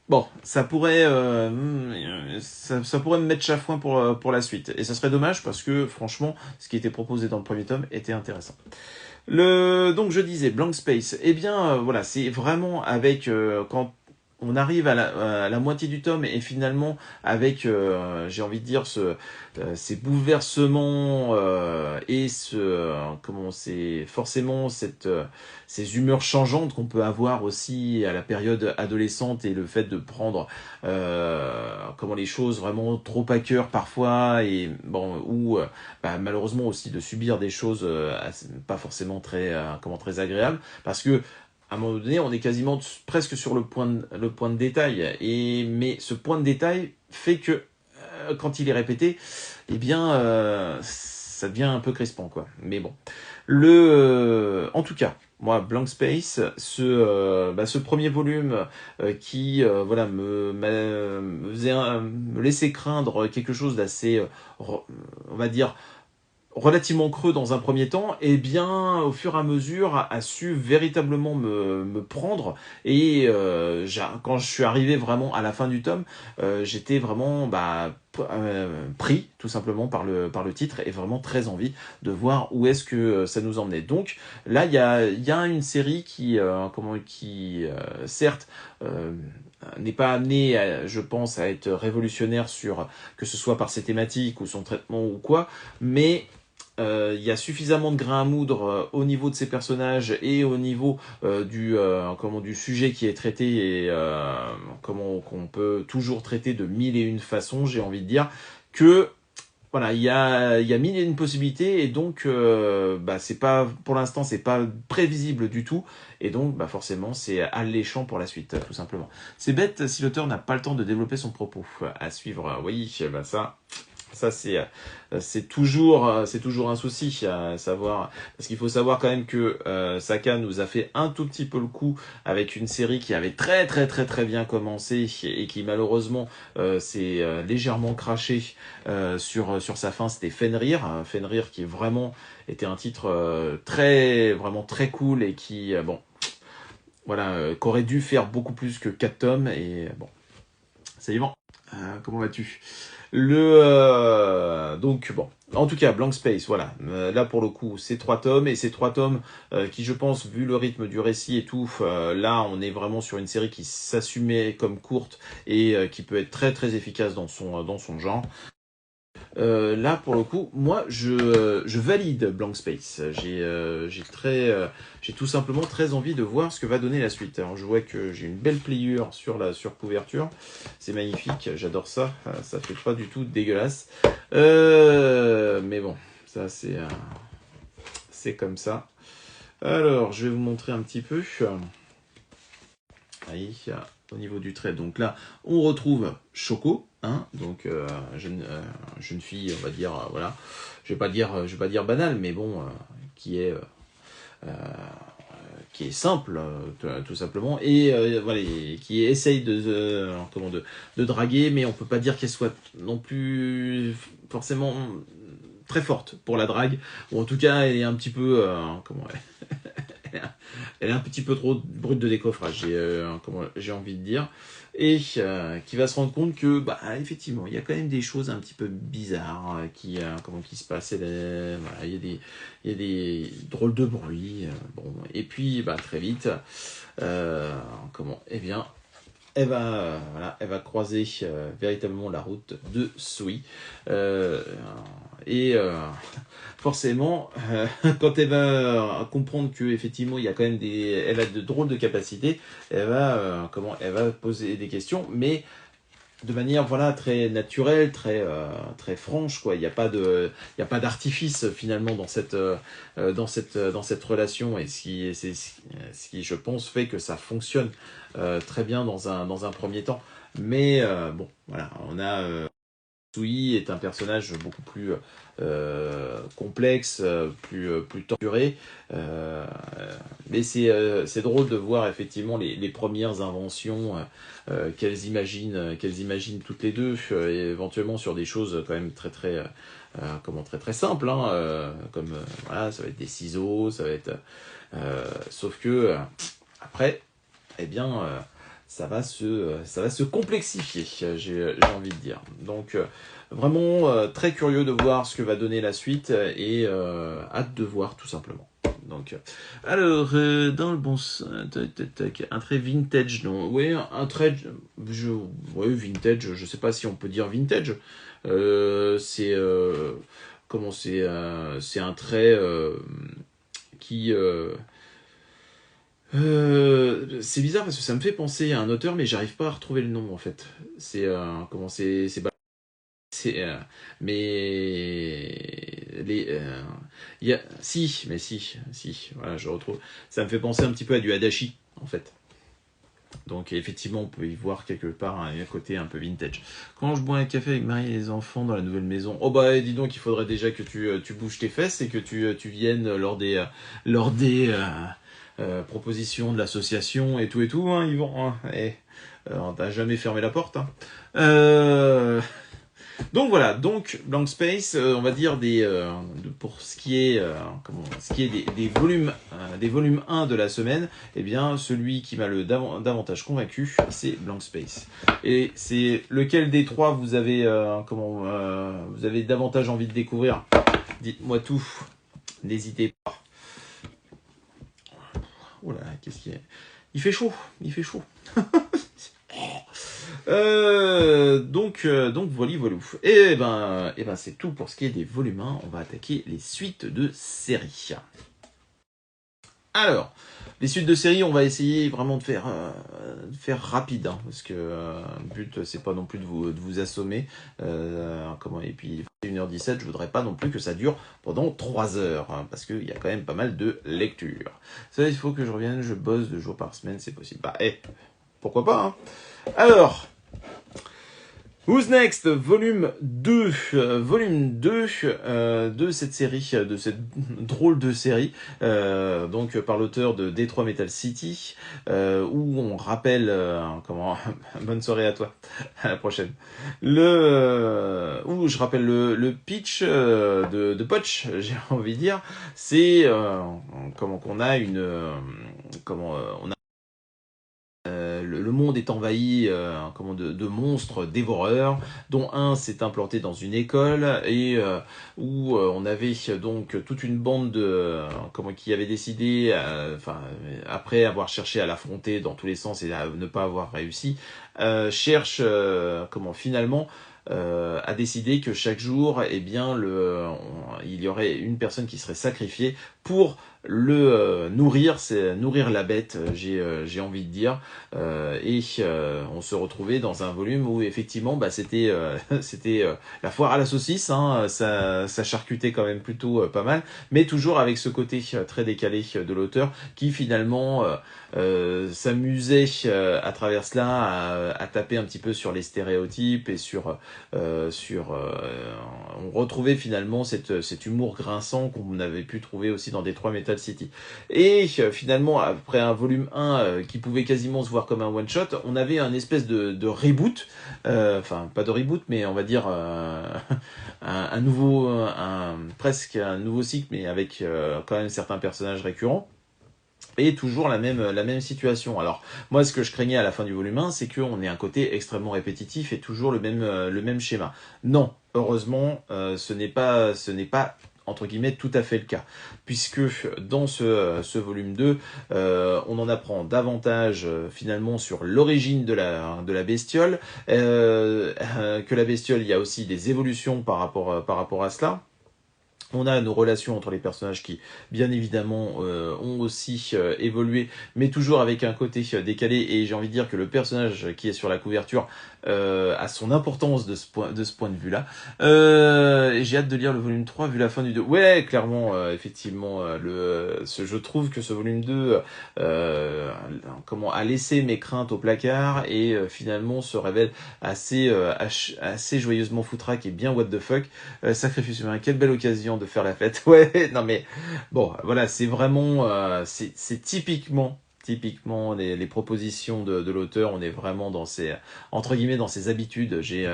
bon, ça pourrait me mettre chafouin pour la suite. Et ça serait dommage parce que, franchement, ce qui était proposé dans le premier tome était intéressant. Donc je disais Blank Space, eh bien voilà, c'est vraiment avec on arrive à la moitié du tome et finalement avec, j'ai envie de dire, ces bouleversements et comment c'est forcément ces humeurs changeantes qu'on peut avoir aussi à la période adolescente et le fait de prendre comment les choses vraiment trop à cœur parfois et bon ou malheureusement aussi de subir des choses pas forcément très agréables parce que à un moment donné, on est quasiment presque sur le point de détail. Mais ce point de détail fait que quand il est répété, eh bien, ça devient un peu crispant, quoi. Mais bon, en tout cas, moi, Blank Space, ce premier volume qui, voilà, me laissait craindre quelque chose d'assez, on va dire relativement creux dans un premier temps, et bien au fur et à mesure a su véritablement me prendre et quand je suis arrivé vraiment à la fin du tome, j'étais vraiment pris tout simplement par le titre et vraiment très envie de voir où est-ce que ça nous emmenait. Donc là il y a une série qui certes n'est pas amenée, je pense, à être révolutionnaire sur que ce soit par ses thématiques ou son traitement ou quoi, mais il y a suffisamment de grains à moudre au niveau de ces personnages et au niveau du sujet qui est traité et comment qu'on peut toujours traiter de mille et une façons, j'ai envie de dire, que voilà, il y a mille et une possibilités et donc c'est pas pour l'instant c'est pas prévisible du tout et donc forcément c'est alléchant pour la suite tout simplement. C'est bête si l'auteur n'a pas le temps de développer son propos à suivre. Oui, ça c'est toujours un souci à savoir parce qu'il faut savoir quand même que Saka nous a fait un tout petit peu le coup avec une série qui avait très bien commencé et qui malheureusement s'est légèrement craché sur sa fin. C'était Fenrir, Fenrir qui vraiment était un titre vraiment très cool et qui qu'aurait dû faire beaucoup plus que 4 tomes et bon, ça y va. Comment vas-tu? Donc bon, en tout cas, Blank Space, voilà. Là pour le coup, c'est 3 tomes et ces 3 tomes qui, je pense, vu le rythme du récit et tout, là on est vraiment sur une série qui s'assumait comme courte et qui peut être très efficace dans son genre. Là, pour le coup, moi, je valide Blank Space. J'ai tout simplement très envie de voir ce que va donner la suite. Alors, je vois que j'ai une belle pliure sur la surcouverture. C'est magnifique, j'adore ça. Ça fait pas du tout dégueulasse. Mais bon, ça, c'est comme ça. Alors, je vais vous montrer un petit peu. Ahí, au niveau du trait. Donc là, on retrouve Choco, hein, donc jeune fille, on va dire, voilà. Je vais pas dire banale, mais bon, euh, qui est simple, tout simplement, et voilà, et qui essaye de draguer, mais on peut pas dire qu'elle soit non plus forcément très forte pour la drague, ou en tout cas, elle est un petit peu, elle est un petit peu trop brute de décoffrage, j'ai envie de dire, et qui va se rendre compte que, effectivement, il y a quand même des choses un petit peu bizarres qui se passent. Voilà, il y a des drôles de bruits, bon, et puis très vite, eh bien, elle va croiser véritablement la route de Sui. Et forcément, quand elle va comprendre que effectivement il y a quand même elle a de drôles de capacités, elle va poser des questions, mais de manière très naturelle, très franche, quoi. Il n'y a pas d'artifice finalement dans cette relation, et ce qui je pense fait que ça fonctionne très bien dans un premier temps. Mais bon, voilà, on a Sui est un personnage beaucoup plus complexe, plus torturé. Mais c'est drôle de voir effectivement les premières inventions qu'elles imaginent toutes les deux, et éventuellement sur des choses quand même très simples, hein, voilà, ça va être des ciseaux, ça va être sauf que après, eh bien ça va se complexifier, j'ai envie de dire. Donc vraiment très curieux de voir ce que va donner la suite et hâte de voir tout simplement. Donc, alors, dans le bon... un trait vintage, non. Ouais, un trait... Ouais, vintage, je sais pas si on peut dire vintage. C'est... comment c'est un trait qui... c'est bizarre parce que ça me fait penser à un auteur, mais j'arrive pas à retrouver le nom, en fait. C'est... comment c'est, mais les, si, voilà, je retrouve. Ça me fait penser un petit peu à du Hadashi, en fait. Donc effectivement, on peut y voir quelque part un côté un peu vintage. Quand je bois un café avec Marie et les enfants dans la nouvelle maison, oh bah dis donc, il faudrait déjà que tu bouges tes fesses et que tu viennes lors des propositions de l'association et tout, hein, Yvan. Hein, on t'a jamais fermé la porte. Hein. Donc voilà, donc Blank Space, on va dire pour ce qui est des volumes 1 de la semaine, eh bien celui qui m'a le davantage convaincu, c'est Blank Space. Et c'est lequel des trois vous avez vous avez davantage envie de découvrir? Dites-moi tout, n'hésitez pas. Oh là, qu'est-ce qu'il y a? Il fait chaud. Donc voilà. Et ben c'est tout pour ce qui est des volumes 1. On va attaquer les suites de séries. Alors, les suites de séries, on va essayer vraiment de faire rapide, hein, parce que le but c'est pas non plus de vous assommer. Et puis 21h17, je voudrais pas non plus que ça dure pendant 3 heures, hein, parce qu'il y a quand même pas mal de lecture. Ça, il faut que je revienne, je bosse 2 jours par semaine, c'est possible. Bah, pourquoi pas, hein. Alors, Who's Next, volume 2, de cette série, de cette drôle de série, donc par l'auteur de Detroit Metal City, où on rappelle, bonne soirée à toi, à la prochaine, où je rappelle le pitch de Potch, j'ai envie de dire, c'est qu'on a on a le monde est envahi de monstres dévoreurs, dont un s'est implanté dans une école et où on avait donc toute une bande qui avait décidé, après avoir cherché à l'affronter dans tous les sens et à ne pas avoir réussi, cherche finalement a décidé que chaque jour, il y aurait une personne qui serait sacrifiée pour le nourrir la bête, j'ai envie de dire, on se retrouvait dans un volume où effectivement c'était la foire à la saucisse, hein, ça charcutait quand même plutôt pas mal, mais toujours avec ce côté très décalé de l'auteur qui finalement s'amusait à travers cela à taper un petit peu sur les stéréotypes et on retrouvait finalement cet humour grinçant qu'on avait pu trouver aussi dans Detroit Metal City. Et finalement, après un volume 1 qui pouvait quasiment se voir comme un one-shot, on avait un espèce de reboot, pas de reboot, mais on va dire presque un nouveau cycle, mais avec quand même certains personnages récurrents. Et toujours la même situation. Alors, moi, ce que je craignais à la fin du volume 1, c'est qu'on ait un côté extrêmement répétitif et toujours le même schéma. Non, heureusement, ce n'est pas entre guillemets tout à fait le cas, puisque dans ce volume 2, on en apprend davantage finalement sur l'origine de la bestiole, que la bestiole, il y a aussi des évolutions par rapport à cela. On a nos relations entre les personnages qui, bien évidemment, ont aussi évolué, mais toujours avec un côté décalé. Et j'ai envie de dire que le personnage qui est sur la couverture a son importance de ce point de vue-là. J'ai hâte de lire le volume 3 vu la fin du 2. Ouais, clairement, effectivement, je trouve que ce volume 2 a laissé mes craintes au placard et finalement se révèle assez joyeusement foutraque et bien what the fuck. Sacrifice humain, quelle belle occasion de faire la fête. Ouais, non mais bon, voilà, c'est vraiment, c'est typiquement typiquement les propositions de l'auteur, on est vraiment dans ses, entre guillemets, dans ses habitudes, j'ai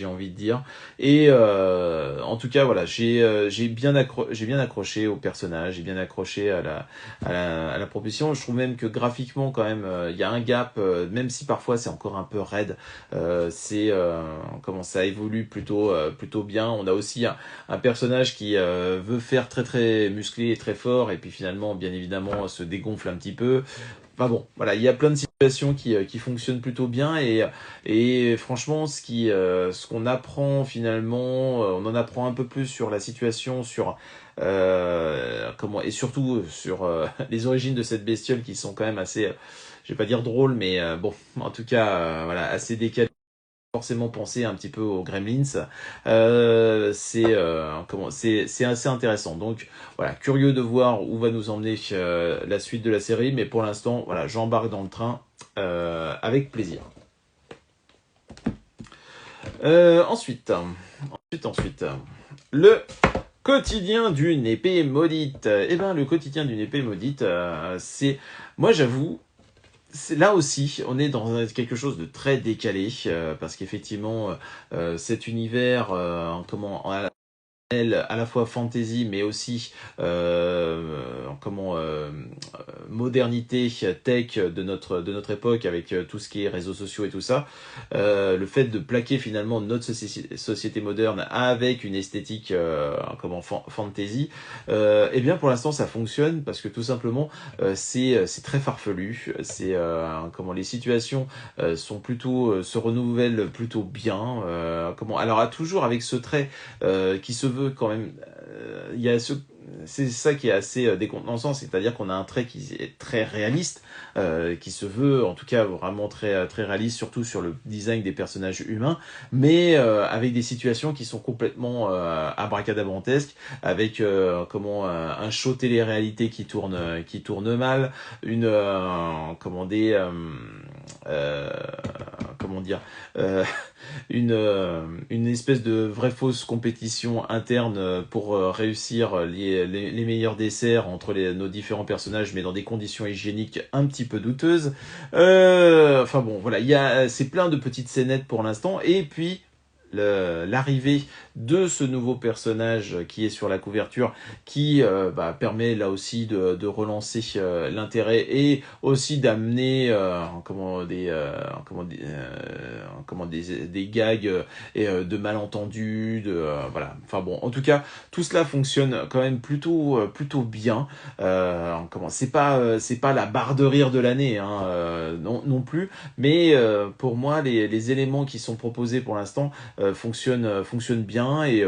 envie de dire. Et en tout cas, voilà, j'ai bien accroché au personnage, j'ai bien accroché à la proposition. Je trouve même que graphiquement, quand même, il y a un gap, même si parfois c'est encore un peu raide. Comment ça évolue plutôt bien. On a aussi un personnage qui veut faire très très musclé et très fort, et puis finalement, bien évidemment, se dégonfle un petit peu. Enfin bon, voilà, il y a plein de situations qui fonctionnent plutôt bien, et franchement, ce qu'on apprend finalement, on en apprend un peu plus sur la situation, sur et surtout sur les origines de cette bestiole, qui sont quand même assez, je vais pas dire drôles, mais bon, en tout cas, voilà, assez décalées. Forcément penser un petit peu aux Gremlins. C'est assez intéressant. Donc voilà, curieux de voir où va nous emmener la suite de la série, mais pour l'instant, voilà, j'embarque dans le train avec plaisir. Ensuite, le quotidien d'une épée maudite. Eh ben, le quotidien d'une épée maudite, moi j'avoue, là aussi, on est dans quelque chose de très décalé, parce qu'effectivement, cet univers, à la fois fantasy, mais aussi modernité tech de notre époque, avec tout ce qui est réseaux sociaux et tout ça. Le fait de plaquer finalement notre société moderne avec une esthétique fantasy, eh bien pour l'instant ça fonctionne, parce que tout simplement c'est très farfelu. Les situations se renouvellent plutôt bien. Alors toujours avec ce trait qui se veut quand même. C'est ça qui est assez décontenançant, c'est-à-dire qu'on a un trait qui est très réaliste, qui se veut en tout cas vraiment très très réaliste, surtout sur le design des personnages humains, mais avec des situations qui sont complètement abracadabrantesques, avec un show télé-réalité qui tourne mal, comment dire, une espèce de vraie fausse compétition interne pour réussir les meilleurs desserts entre nos différents personnages, mais dans des conditions hygiéniques un petit peu douteuses. Enfin bon, voilà, c'est plein de petites scénettes pour l'instant, et puis l'arrivée de ce nouveau personnage qui est sur la couverture, qui permet là aussi de relancer l'intérêt, et aussi d'amener des gags et de malentendus, voilà. Enfin bon, en tout cas, tout cela fonctionne quand même plutôt bien. C'est pas la barre de rire de l'année, hein, non plus, mais pour moi les éléments qui sont proposés pour l'instant fonctionne bien, et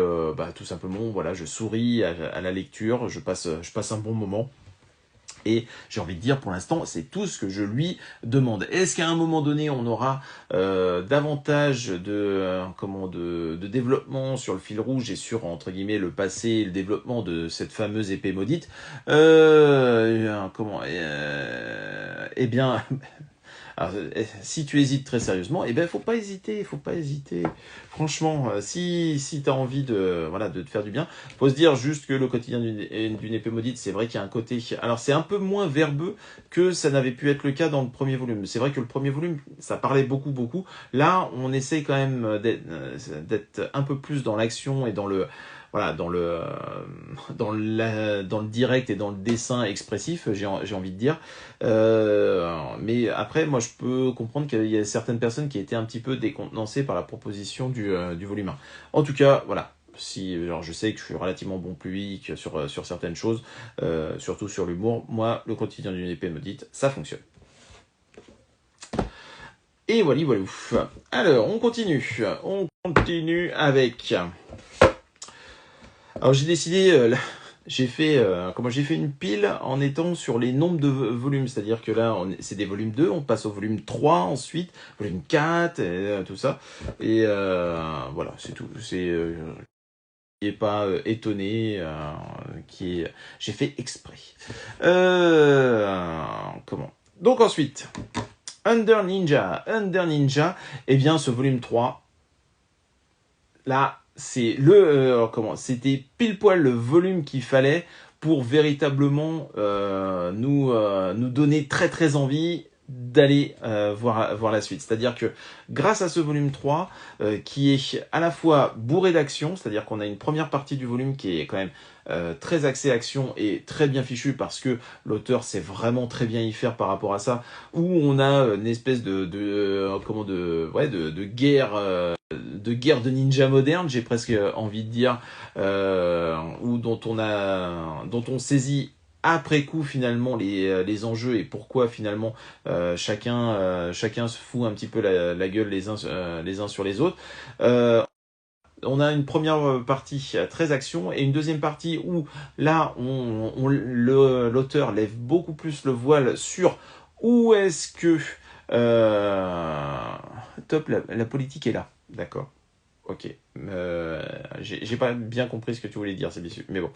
tout simplement, voilà, je souris à la lecture, je passe un bon moment. Et j'ai envie de dire, pour l'instant, c'est tout ce que je lui demande. Est-ce qu'à un moment donné, on aura davantage de développement sur le fil rouge, et sur, entre guillemets, le passé et le développement de cette fameuse épée maudite? Eh bien, alors, si tu hésites très sérieusement, eh ben faut pas hésiter. Franchement, si t'as envie de te faire du bien, faut se dire juste que le quotidien d'une épée maudite, c'est vrai qu'il y a un côté. Alors c'est un peu moins verbeux que ça n'avait pu être le cas dans le premier volume. C'est vrai que le premier volume, ça parlait beaucoup. Là, on essaye quand même d'être un peu plus dans l'action, et dans le direct, et dans le dessin expressif, j'ai envie de dire. Mais après, moi, je peux comprendre qu'il y a certaines personnes qui étaient un petit peu décontenancées par la proposition du volume 1. En tout cas, voilà. Je sais que je suis relativement bon public sur certaines choses, surtout sur l'humour. Moi, le quotidien d'une épée maudite, ça fonctionne. Et voilà. Alors, on continue. Avec... Alors, j'ai décidé... j'ai fait une pile en étant sur les nombres de volumes, c'est-à-dire que là c'est des volumes 2, on passe au volume 3 ensuite, volume 4, et tout ça, et voilà, c'est tout. Qui est pas étonné, j'ai fait exprès. Donc ensuite, Under Ninja, eh bien ce volume 3, là, c'était pile poil le volume qu'il fallait pour véritablement nous donner très très envie d'aller voir la suite. C'est-à-dire que grâce à ce volume 3, qui est à la fois bourré d'action, c'est-à-dire qu'on a une première partie du volume qui est quand même très axée action et très bien fichue parce que l'auteur sait vraiment très bien y faire par rapport à ça, où on a une espèce de guerre de ninja moderne, j'ai presque envie de dire, dont on saisit après coup finalement les enjeux et pourquoi finalement chacun se fout un petit peu la gueule les uns sur les autres. On a une première partie très action et une deuxième partie où là l'auteur lève beaucoup plus le voile sur où est-ce que top la politique est là, d'accord. Ok, j'ai pas bien compris ce que tu voulais dire, c'est bien, mais bon.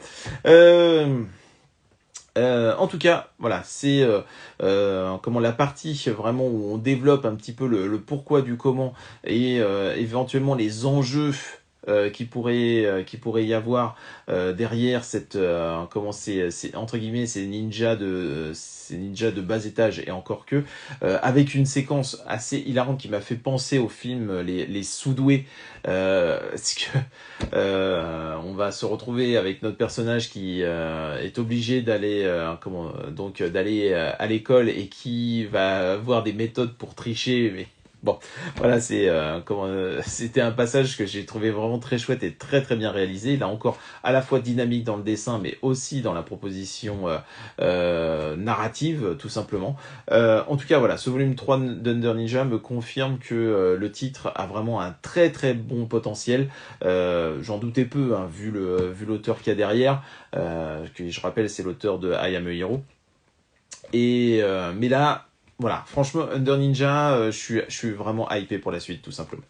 En tout cas, voilà, c'est comment la partie vraiment où on développe un petit peu le pourquoi du comment et éventuellement les enjeux qui pourrait y avoir derrière cette c'est entre guillemets ces ninjas de bas étage et encore que avec une séquence assez hilarante qui m'a fait penser au film les Sous-doués parce que on va se retrouver avec notre personnage qui est obligé d'aller d'aller à l'école et qui va avoir des méthodes pour tricher mais bon, voilà, c'était un passage que j'ai trouvé vraiment très chouette et très très bien réalisé. Là encore, à la fois dynamique dans le dessin, mais aussi dans la proposition narrative, tout simplement. En tout cas, voilà, ce volume 3 d'Under Ninja me confirme que le titre a vraiment un très très bon potentiel. J'en doutais peu, hein, vu l'auteur qu'il y a derrière. Que je rappelle, c'est l'auteur de I Am a Hero. Mais là, voilà, franchement, Under Ninja, je suis vraiment hypé pour la suite, tout simplement.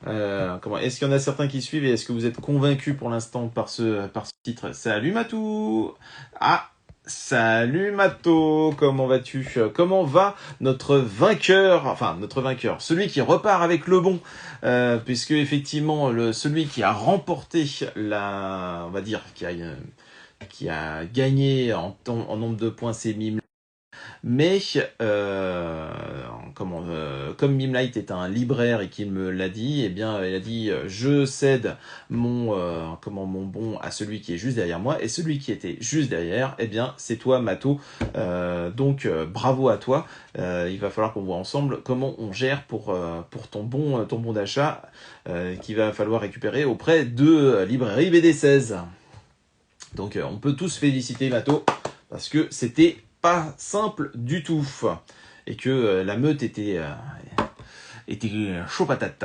Est-ce qu'il y en a certains qui suivent et est-ce que vous êtes convaincus pour l'instant par ce titre? Salut Matou! Ah! Salut Mato, comment vas-tu? Comment va notre vainqueur, celui qui repart avec le bon, puisque effectivement celui qui a remporté on va dire qui a gagné en nombre de points, c'est Mime. Mais comme Mimelight est un libraire et qu'il me l'a dit, eh bien, il a dit je cède mon bon à celui qui est juste derrière moi et celui qui était juste derrière, eh bien, c'est toi, Mato. Donc bravo à toi. Il va falloir qu'on voit ensemble comment on gère pour ton bon d'achat qu'il va falloir récupérer auprès de librairie BD16. Donc on peut tous féliciter Mato parce que c'était pas simple du tout et que la meute était chaud patate.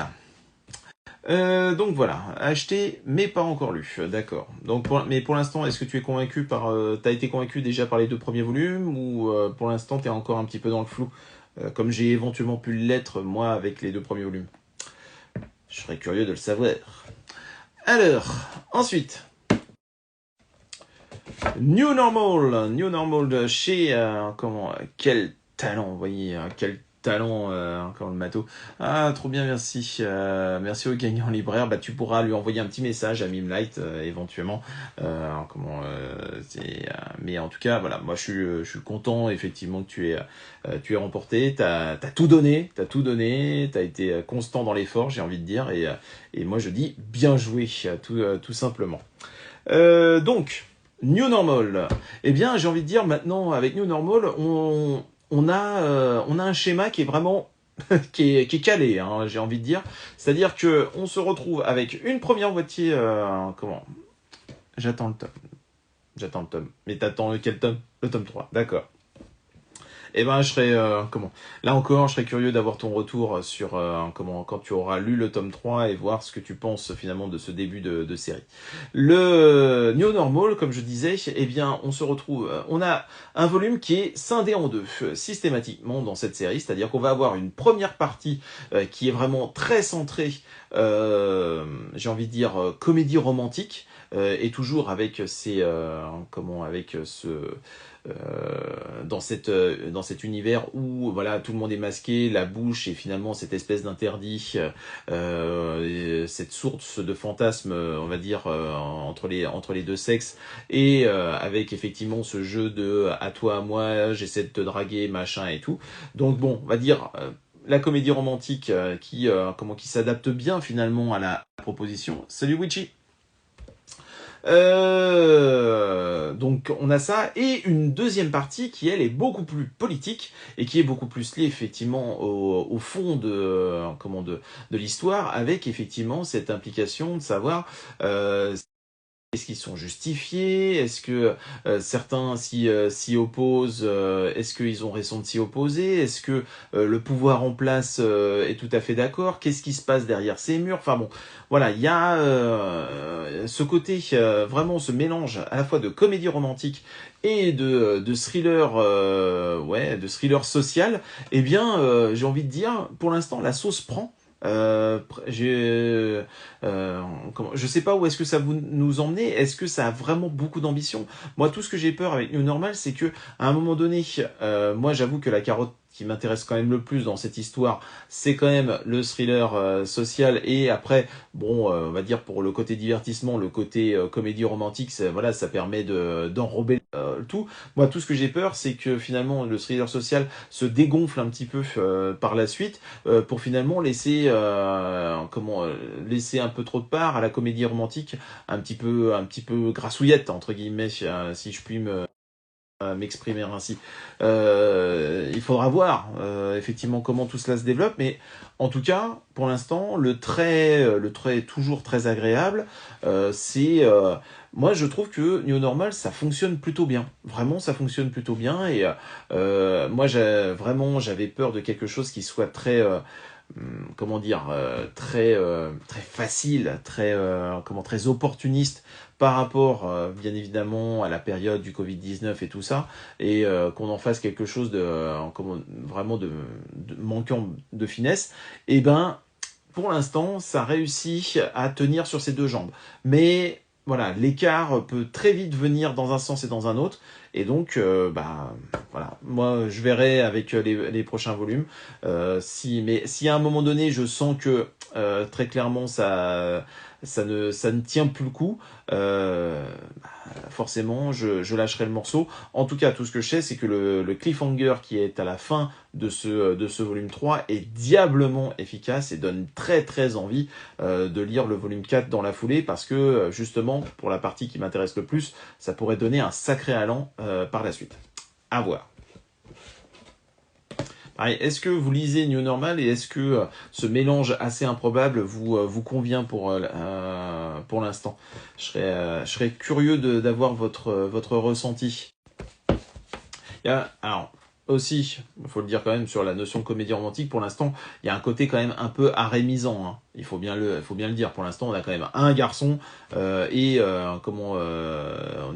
Donc voilà, acheté mais pas encore lu, d'accord. Donc mais pour l'instant, est-ce que tu es convaincu t'as été convaincu déjà par les 2 premiers volumes ou pour l'instant t'es encore un petit peu dans le flou, comme j'ai éventuellement pu l'être moi avec les 2 premiers volumes. Je serais curieux de le savoir. Alors, ensuite. New Normal de chez quel talent, vous voyez, quel talent encore le matos. Ah, trop bien, merci. Merci au gagnant libraire. Bah, tu pourras lui envoyer un petit message à Mimelight éventuellement. Mais en tout cas, voilà, moi je suis content effectivement que tu aies remporté. T'as tout donné, t'as été constant dans l'effort, j'ai envie de dire, et moi je dis bien joué, tout simplement. Donc. New Normal. Eh bien, j'ai envie de dire maintenant, avec New Normal, on a un schéma qui est vraiment qui est calé, hein, j'ai envie de dire. C'est-à-dire que on se retrouve avec une première moitié. J'attends le tome. Mais t'attends quel tome? Le tome 3, d'accord. Eh ben, je serais là encore, je serais curieux d'avoir ton retour sur quand tu auras lu le tome 3 et voir ce que tu penses finalement de ce début de série. Le New Normal, comme je disais, eh bien, on se retrouve, on a un volume qui est scindé en 2 systématiquement dans cette série, c'est-à-dire qu'on va avoir une première partie qui est vraiment très centrée, j'ai envie de dire comédie romantique. et toujours avec ces dans cet univers où voilà tout le monde est masqué, la bouche et finalement cette espèce d'interdit, cette source de fantasme, on va dire entre les deux sexes, et avec effectivement ce jeu de à toi à moi, j'essaie de te draguer machin et tout. Donc bon, on va dire la comédie romantique qui s'adapte bien finalement à la proposition. Salut Witchy. Donc on a ça et une deuxième partie qui elle est beaucoup plus politique et qui est beaucoup plus liée effectivement au fond de l'histoire, avec effectivement cette implication de savoir est-ce qu'ils sont justifiés? Est-ce que certains s'y opposent? Est-ce qu'ils ont raison de s'y opposer? Est-ce que le pouvoir en place est tout à fait d'accord? Qu'est-ce qui se passe derrière ces murs? Enfin bon, voilà, il y a ce côté, vraiment ce mélange à la fois de comédie romantique et de thriller, de thriller social. Eh bien, j'ai envie de dire, pour l'instant, la sauce prend. Je sais pas où est-ce que ça vous nous emmener. Est-ce que ça a vraiment beaucoup d'ambition? Moi, tout ce que j'ai peur avec New Normal, c'est que à un moment donné, moi, j'avoue que la carotte qui m'intéresse quand même le plus dans cette histoire, c'est quand même le thriller social. Et après, bon, on va dire pour le côté divertissement, le côté comédie romantique, voilà, ça permet d'enrober le tout. Moi, tout ce que j'ai peur, c'est que finalement le thriller social se dégonfle un petit peu par la suite, pour finalement laisser un peu trop de part à la comédie romantique, un petit peu grassouillette entre guillemets, si je puis m'exprimer ainsi. Il faudra voir effectivement comment tout cela se développe, mais en tout cas, pour l'instant, le trait est toujours très agréable. Moi, je trouve que New Normal, ça fonctionne plutôt bien. Vraiment, ça fonctionne plutôt bien. Et moi, j'avais peur de quelque chose qui soit très très facile, très opportuniste par rapport bien évidemment à la période du Covid-19 et tout ça, et qu'on en fasse quelque chose vraiment de manquant de finesse. Et ben pour l'instant ça réussit à tenir sur ses deux jambes, mais voilà, l'écart peut très vite venir dans un sens et dans un autre, et donc voilà, moi je verrai avec les prochains volumes, mais si à un moment donné je sens que très clairement ça ne tient plus le coup, forcément je lâcherai le morceau. En tout cas, tout ce que je sais, c'est que le cliffhanger qui est à la fin de ce volume 3 est diablement efficace et donne très très envie de lire le volume 4 dans la foulée, parce que justement, pour la partie qui m'intéresse le plus, ça pourrait donner un sacré allant par la suite. À voir. Pareil, est-ce que vous lisez New Normal, et est-ce que ce mélange assez improbable vous convient pour l'instant? Je serais curieux d'avoir votre ressenti. Alors, aussi, il faut le dire quand même, sur la notion de comédie romantique, pour l'instant, il y a un côté quand même un peu harémisant, hein. Il faut bien le dire. Pour l'instant, on a quand même un garçon on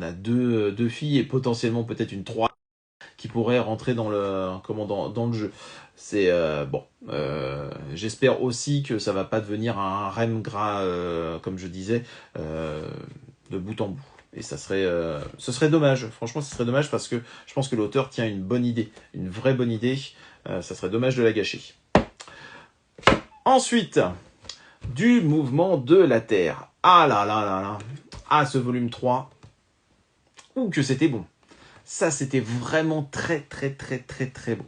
a deux filles et potentiellement peut-être une troisième qui pourrait rentrer dans dans le jeu. C'est bon. J'espère aussi que ça va pas devenir un harem gras, comme je disais, de bout en bout. Et ce serait dommage. Franchement, ce serait dommage, parce que je pense que l'auteur tient une bonne idée, une vraie bonne idée. Ça serait dommage de la gâcher. Ensuite, du mouvement de la Terre. Ah là là là là. Ah, ce volume 3. Ouh, que c'était bon. Ça, c'était vraiment très très très très très bon.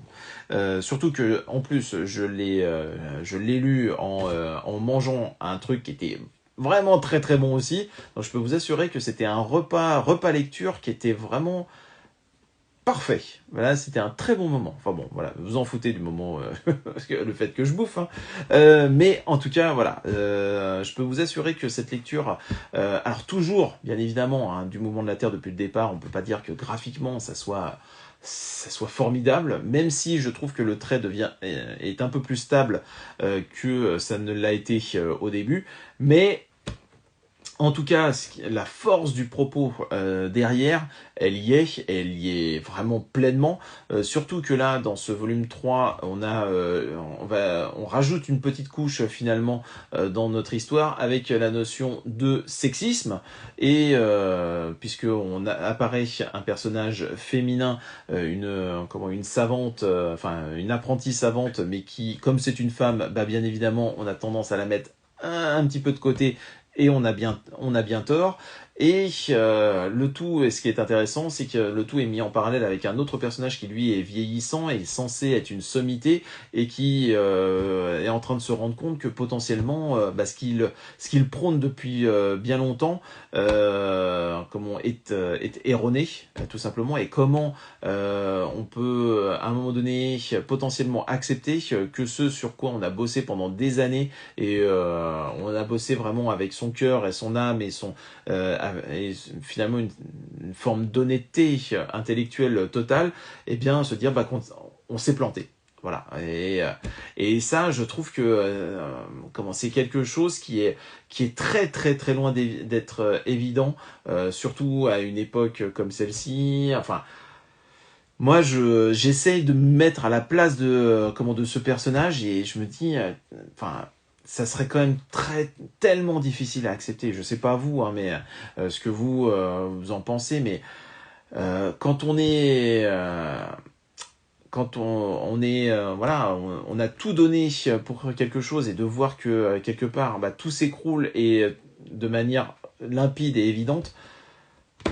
Surtout que, en plus, je l'ai lu en mangeant un truc qui était vraiment très très bon aussi. Donc je peux vous assurer que c'était un repas lecture qui était vraiment parfait. Voilà, c'était un très bon moment. Enfin bon, voilà, vous en foutez du moment, parce que le fait que je bouffe, hein. Mais en tout cas, voilà, je peux vous assurer que cette lecture, alors toujours, bien évidemment, hein, du mouvement de la Terre depuis le départ, on peut pas dire que graphiquement ça soit formidable, même si je trouve que le trait est un peu plus stable que ça ne l'a été au début, mais En tout cas, la force du propos derrière, elle y est vraiment pleinement. Surtout que là, dans ce volume 3, on rajoute une petite couche finalement dans notre histoire avec la notion de sexisme et puisque apparaît un personnage féminin, une savante, une apprentie savante, mais qui, comme c'est une femme, bah bien évidemment, on a tendance à la mettre un petit peu de côté et on a bien tort. Et le tout, et ce qui est intéressant, c'est que le tout est mis en parallèle avec un autre personnage qui lui est vieillissant et est censé être une sommité et qui est en train de se rendre compte que potentiellement, ce qu'il prône depuis bien longtemps, est erroné, tout simplement, et comment on peut à un moment donné potentiellement accepter que ce sur quoi on a bossé pendant des années et on a bossé vraiment avec son cœur et son âme et finalement une forme d'honnêteté intellectuelle totale, et bien se dire qu'on on s'est planté. Voilà. Et ça, je trouve que c'est quelque chose qui est très très très loin d'être évident, surtout à une époque comme celle-ci. Enfin, moi, j'essaye de me mettre à la place de ce personnage et je me dis, ça serait quand même tellement difficile à accepter. Je sais pas vous, hein, mais ce que vous en pensez, mais quand on est on a tout donné pour quelque chose et de voir que quelque part, tout s'écroule et de manière limpide et évidente,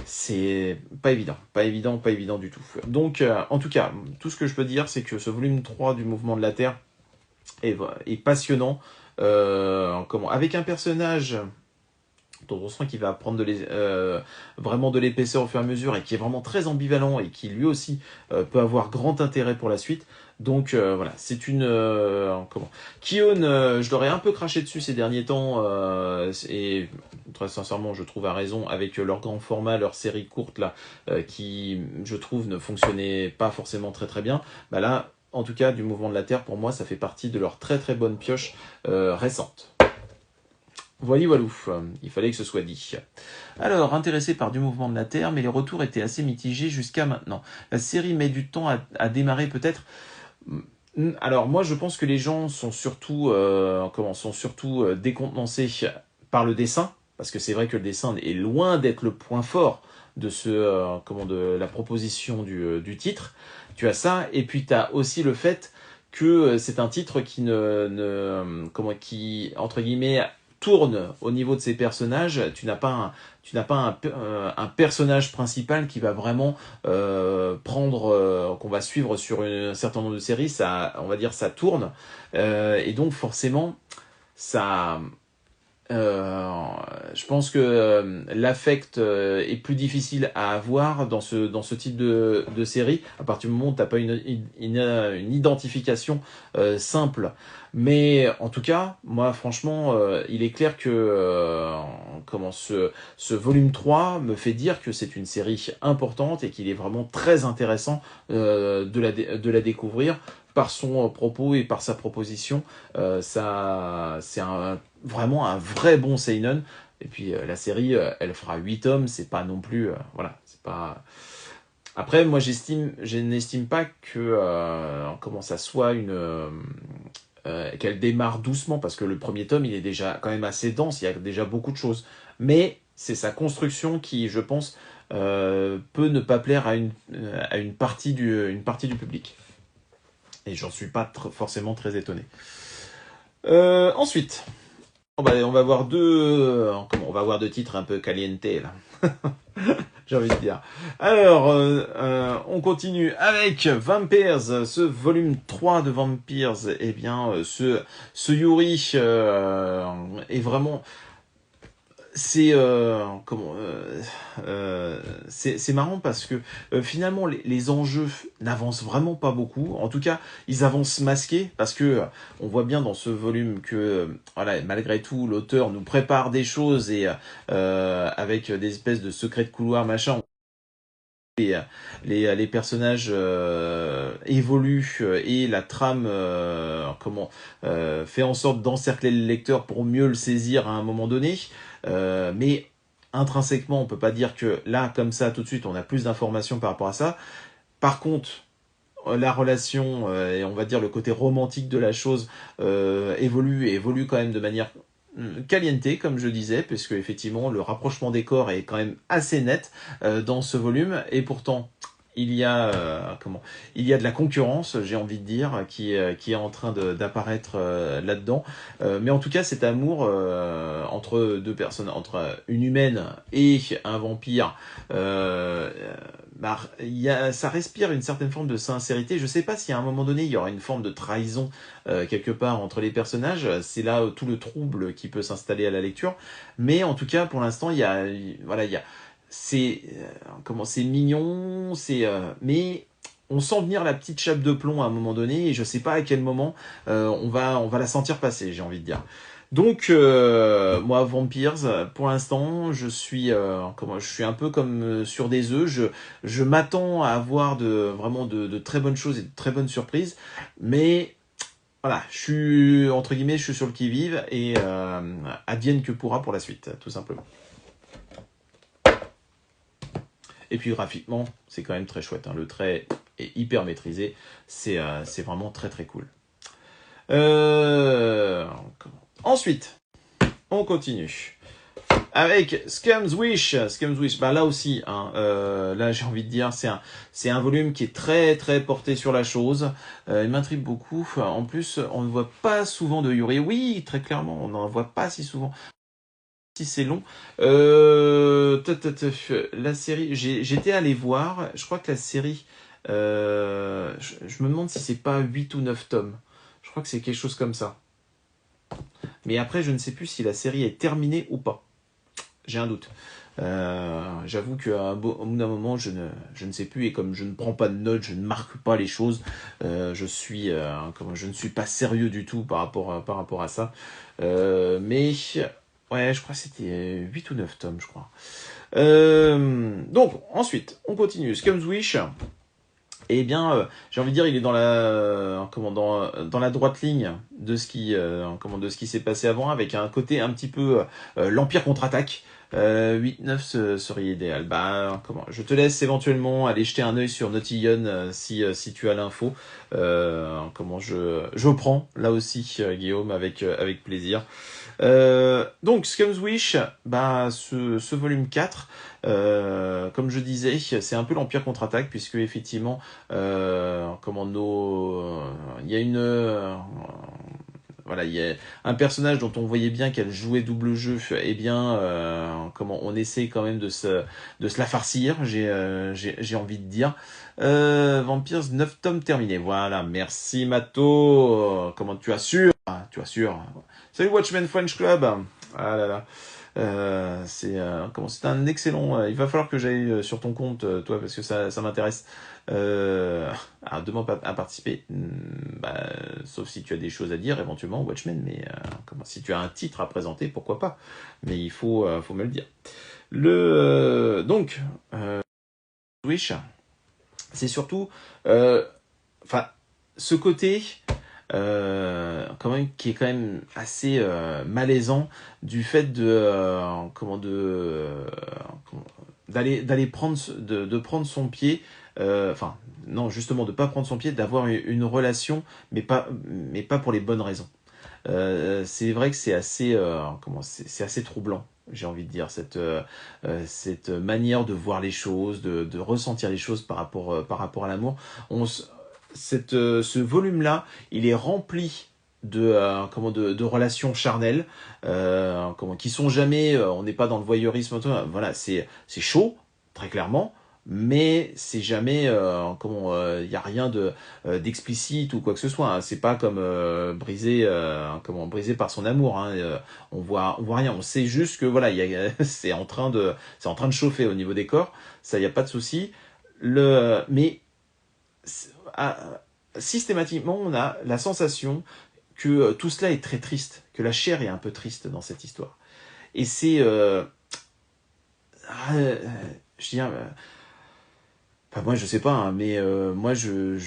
c'est pas évident, pas évident du tout. Donc, en tout cas, tout ce que je peux dire, c'est que ce volume 3 du Mouvement de la Terre est passionnant, avec un personnage dont on sent qu'il va prendre vraiment de l'épaisseur au fur et à mesure et qui est vraiment très ambivalent et qui lui aussi peut avoir grand intérêt pour la suite. Donc voilà, c'est une Kion, je l'aurais un peu craché dessus ces derniers temps et très sincèrement, je trouve à raison avec leur grand format, leur série courte là, qui je trouve ne fonctionnait pas forcément très très bien. Là, en tout cas, du Mouvement de la Terre, pour moi, ça fait partie de leur très très bonne pioche récente. Voilà, walou, il fallait que ce soit dit. Alors, intéressé par du Mouvement de la Terre, mais les retours étaient assez mitigés jusqu'à maintenant. La série met du temps à démarrer peut-être. Alors, moi, je pense que les gens sont surtout, décontenancés par le dessin, parce que c'est vrai que le dessin est loin d'être le point fort de de la proposition du titre. Tu as ça, et puis tu as aussi le fait que c'est un titre qui qui entre guillemets tourne au niveau de ses personnages. Tu n'as pas un personnage principal qui va vraiment qu'on va suivre sur un certain nombre de séries. Ça, on va dire, ça tourne, et donc forcément, ça. Je pense que l'affect est plus difficile à avoir dans ce type de série, à partir du moment où tu n'as pas une identification simple. Mais en tout cas, moi franchement, il est clair que ce volume 3 me fait dire que c'est une série importante et qu'il est vraiment très intéressant de la découvrir par son propos et par sa proposition. C'est vraiment un vrai bon seinen. Et puis la série, elle fera 8 tomes, c'est pas non plus, voilà, c'est pas. Après, moi, je n'estime pas que ça soit qu'elle démarre doucement, parce que le premier tome, il est déjà quand même assez dense, il y a déjà beaucoup de choses. Mais c'est sa construction qui, je pense, peut ne pas plaire à une partie du public. Et j'en suis pas forcément très étonné. Ensuite, on va voir on va voir deux titres un peu caliente là. J'ai envie de dire. Alors, on continue avec Vampires, ce volume 3 de Vampires. Eh bien, ce Yuri est vraiment. C'est c'est marrant parce que finalement les enjeux n'avancent vraiment pas beaucoup. En tout cas, ils avancent masqués parce que on voit bien dans ce volume que voilà, malgré tout, l'auteur nous prépare des choses et avec des espèces de secrets de couloir machin. Les personnages évoluent et la trame fait en sorte d'encercler le lecteur pour mieux le saisir à un moment donné. mais intrinsèquement, on peut pas dire que là, comme ça, tout de suite, on a plus d'informations par rapport à ça. Par contre, la relation, et on va dire le côté romantique de la chose, évolue et évolue quand même de manière caliente, comme je disais, puisque effectivement le rapprochement des corps est quand même assez net dans ce volume, et pourtant il y a il y a de la concurrence, j'ai envie de dire, qui est en train d'apparaître là-dedans. Mais en tout cas, cet amour entre deux personnes, entre une humaine et un vampire, ça respire une certaine forme de sincérité. Je sais pas si à un moment donné il y aura une forme de trahison quelque part entre les personnages. C'est là tout le trouble qui peut s'installer à la lecture. Mais en tout cas, pour l'instant, voilà, il y a, c'est mignon, mais on sent venir la petite chape de plomb à un moment donné, et je sais pas à quel moment on va la sentir passer, j'ai envie de dire. Donc moi, Vampires, pour l'instant, je suis un peu comme sur des œufs. Je m'attends à avoir vraiment de très bonnes choses et de très bonnes surprises, mais voilà, je suis entre guillemets, je suis sur le qui-vive, et advienne que pourra pour la suite, tout simplement. Et puis graphiquement, c'est quand même très chouette, hein. Le trait est hyper maîtrisé. C'est vraiment très très cool. Euh... Ensuite, on continue avec Scum's Wish. Scum's Wish, bah là aussi, hein, là j'ai envie de dire, c'est un volume qui est très très porté sur la chose. Il m'intrigue beaucoup. En plus, on ne voit pas souvent de Yuri. Oui, très clairement, on n'en voit pas si souvent. Si c'est long. La série, j'étais allé voir, je crois que la série, je me demande si c'est pas 8 ou 9 tomes. Je crois que c'est quelque chose comme ça. Mais après, je ne sais plus si la série est terminée ou pas. J'ai un doute. J'avoue qu'au bout d'un moment, je ne sais plus, et comme je ne prends pas de notes, je ne marque pas les choses, je ne suis pas sérieux du tout par rapport à ça. Mais ouais, je crois que c'était 8 ou 9 tomes, je crois. Donc, ensuite, on continue. Scum's Wish, eh bien, j'ai envie de dire, il est dans la droite ligne de de ce qui s'est passé avant, avec un côté un petit peu l'Empire contre-attaque. 8-9 serait idéal. Je te laisse éventuellement aller jeter un œil sur Notillon si tu as l'info. Je prends là aussi, Guillaume, avec plaisir. Donc, Scum's Wish, ce volume 4, comme je disais, c'est un peu l'Empire contre-attaque, puisque effectivement, il y a voilà, il y a un personnage dont on voyait bien qu'elle jouait double jeu, eh bien, on essaie quand même de se la farcir, j'ai envie de dire. Vampires, 9 tomes terminés. Voilà, merci Mato. Comment tu assures? Tu assures. Salut Watchmen French Club. Ah là là. C'est un excellent. Il va falloir que j'aille sur ton compte, toi, parce que ça m'intéresse. Demande à participer. Sauf si tu as des choses à dire, éventuellement, Watchmen, mais si tu as un titre à présenter, pourquoi pas. Mais il faut me le dire. Wish, c'est surtout, ce côté, quand même, qui est quand même assez malaisant, du fait d'aller de prendre son pied, non, justement, de pas prendre son pied, d'avoir une relation, mais pas pour les bonnes raisons. C'est vrai que c'est assez troublant, j'ai envie de dire, cette manière de voir les choses, de ressentir les choses par rapport à l'amour. Ce volume-là, il est rempli de relations charnelles, qui sont jamais, on n'est pas dans le voyeurisme, voilà, c'est chaud, très clairement, mais c'est jamais, il y a rien d'explicite ou quoi que ce soit, hein. C'est pas comme brisé par son amour, hein. On voit rien, on sait juste que voilà, c'est en train de chauffer au niveau des corps, ça, y a pas de souci. Mais systématiquement, on a la sensation que tout cela est très triste, que la chair est un peu triste dans cette histoire. Et c'est, je dirais, Enfin, moi, je sais pas, hein, mais moi, je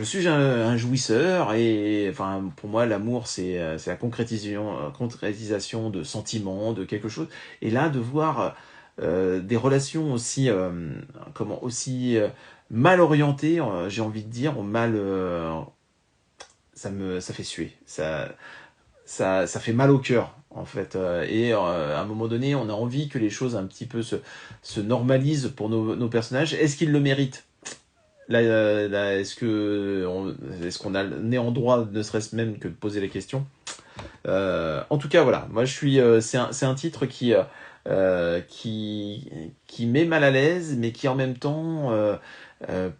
suis un jouisseur et enfin, pour moi, l'amour, c'est la concrétisation de sentiments, de quelque chose. Et là, de voir des relations aussi, aussi mal orientées, j'ai envie de dire, ou mal, ça fait suer. Ça fait mal au cœur, en fait. Et à un moment donné, on a envie que les choses un petit peu se normalisent pour nos personnages. Est-ce qu'ils le méritent? Là, est-ce qu'on a le nez en droit, ne serait-ce même que de poser la question? En tout cas, voilà. Moi, c'est un titre qui met mal à l'aise, mais qui en même temps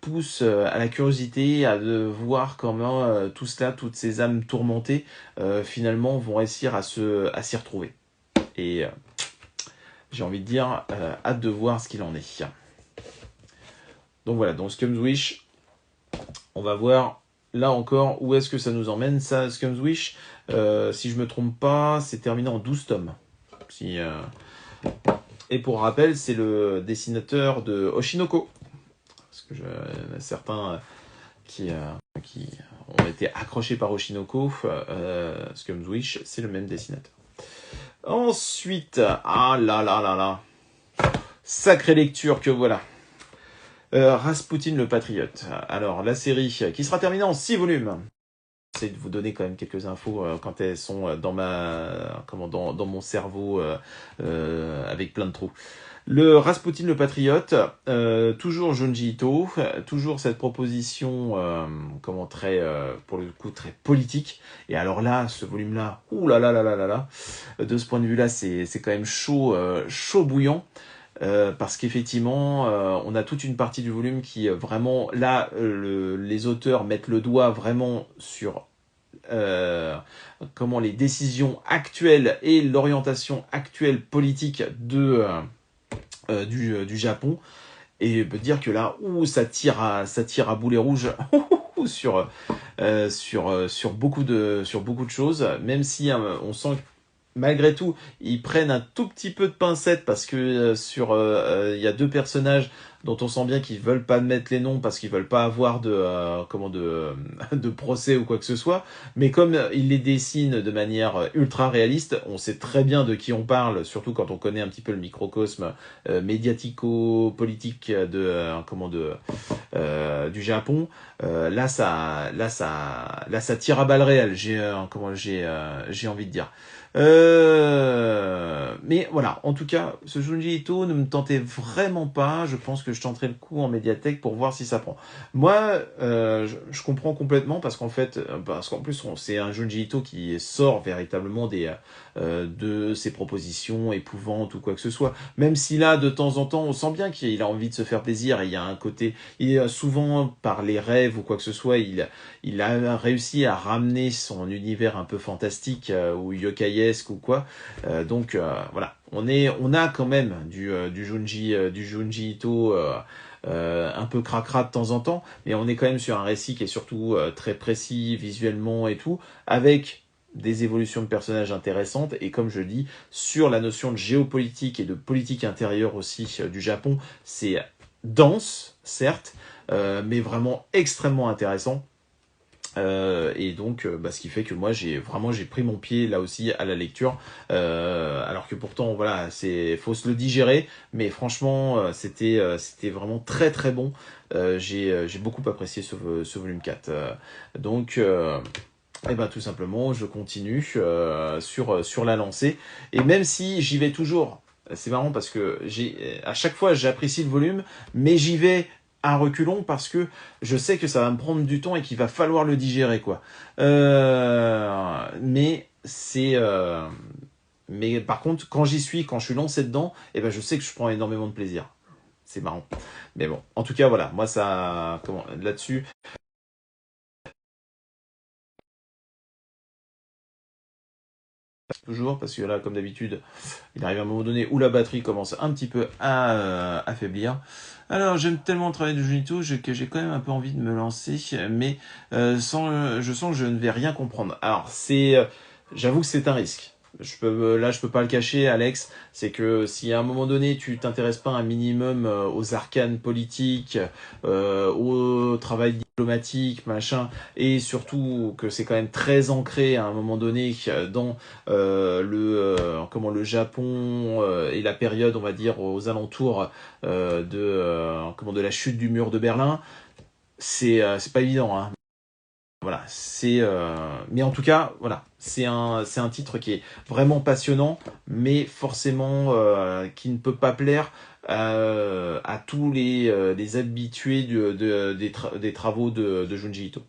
pousse à la curiosité, à de voir comment tout cela, toutes ces âmes tourmentées, finalement, vont réussir à s'y retrouver. Et j'ai envie de dire, hâte de voir ce qu'il en est. Donc voilà, donc Scum's Wish, on va voir là encore où est-ce que ça nous emmène. Ça, Scum's Wish, si je me trompe pas, c'est terminé en 12 tomes. Et pour rappel, c'est le dessinateur de Oshinoko. Parce que il y en a certains qui ont été accrochés par Oshinoko. Scum's Wish, c'est le même dessinateur. Ensuite, ah là là là là, sacrée lecture que voilà. Rasputin le Patriote. Alors, la série qui sera terminée en 6 volumes. J'essaie de vous donner quand même quelques infos quand elles sont dans dans mon cerveau avec plein de trous. Le Rasputin le Patriote, toujours Junji Ito, toujours cette proposition pour le coup très politique. Et alors là, ce volume-là, ouh là là là là là là, de ce point de vue-là, c'est quand même chaud bouillant. Parce qu'effectivement, on a toute une partie du volume qui vraiment, là, les auteurs mettent le doigt vraiment sur comment les décisions actuelles et l'orientation actuelle politique du Japon. Et peut dire que là, ça tire à boulet rouge sur beaucoup de choses, même si on sent malgré tout, ils prennent un tout petit peu de pincette parce que il y a deux personnages dont on sent bien qu'ils veulent pas mettre les noms parce qu'ils veulent pas avoir de procès ou quoi que ce soit. Mais comme ils les dessinent de manière ultra réaliste, on sait très bien de qui on parle, surtout quand on connaît un petit peu le microcosme médiatico-politique du Japon. Là, ça tire à balles réelles. J'ai envie de dire. Mais voilà, en tout cas, ce Junji Ito ne me tentait vraiment pas. Je pense que je tenterai le coup en médiathèque pour voir si ça prend. Moi, je comprends complètement parce qu'en plus, c'est un Junji Ito qui sort véritablement de ses propositions épouvantes ou quoi que ce soit. Même si là, de temps en temps, on sent bien qu'il a envie de se faire plaisir et il y a un côté, souvent par les rêves ou quoi que ce soit, il a réussi à ramener son univers un peu fantastique ou yokaïesque ou quoi. Donc voilà, on a quand même du Junji Ito un peu cracra de temps en temps, mais on est quand même sur un récit qui est surtout très précis visuellement et tout, avec des évolutions de personnages intéressantes et comme je dis, sur la notion de géopolitique et de politique intérieure aussi du Japon, c'est dense, certes, mais vraiment extrêmement intéressant. Et donc, ce qui fait que moi, j'ai pris mon pied là aussi à la lecture, alors que pourtant, voilà, faut se le digérer, mais franchement, c'était vraiment très très bon. J'ai beaucoup apprécié ce volume 4. Donc, et ben tout simplement, je continue sur la lancée, et même si j'y vais toujours. C'est marrant parce que à chaque fois j'apprécie le volume, mais j'y vais à reculons parce que je sais que ça va me prendre du temps et qu'il va falloir le digérer quoi. Mais par contre quand je suis lancé dedans, et ben je sais que je prends énormément de plaisir. C'est marrant. Mais bon, en tout cas voilà, moi ça là-dessus. Toujours parce que là comme d'habitude il arrive à un moment donné où la batterie commence un petit peu à affaiblir. Alors j'aime tellement le travail de Junito que j'ai quand même un peu envie de me lancer, mais je sens que je ne vais rien comprendre. Alors j'avoue que c'est un risque. je peux pas le cacher, Alex, c'est que si à un moment donné tu t'intéresses pas un minimum aux arcanes politiques, au travail diplomatique, machin, et surtout que c'est quand même très ancré à un moment donné dans le Japon et la période, on va dire, aux alentours de la chute du mur de Berlin, c'est pas évident, hein. Voilà, mais en tout cas, voilà, c'est un titre qui est vraiment passionnant, mais forcément qui ne peut pas plaire à tous les habitués des travaux de Junji Ito.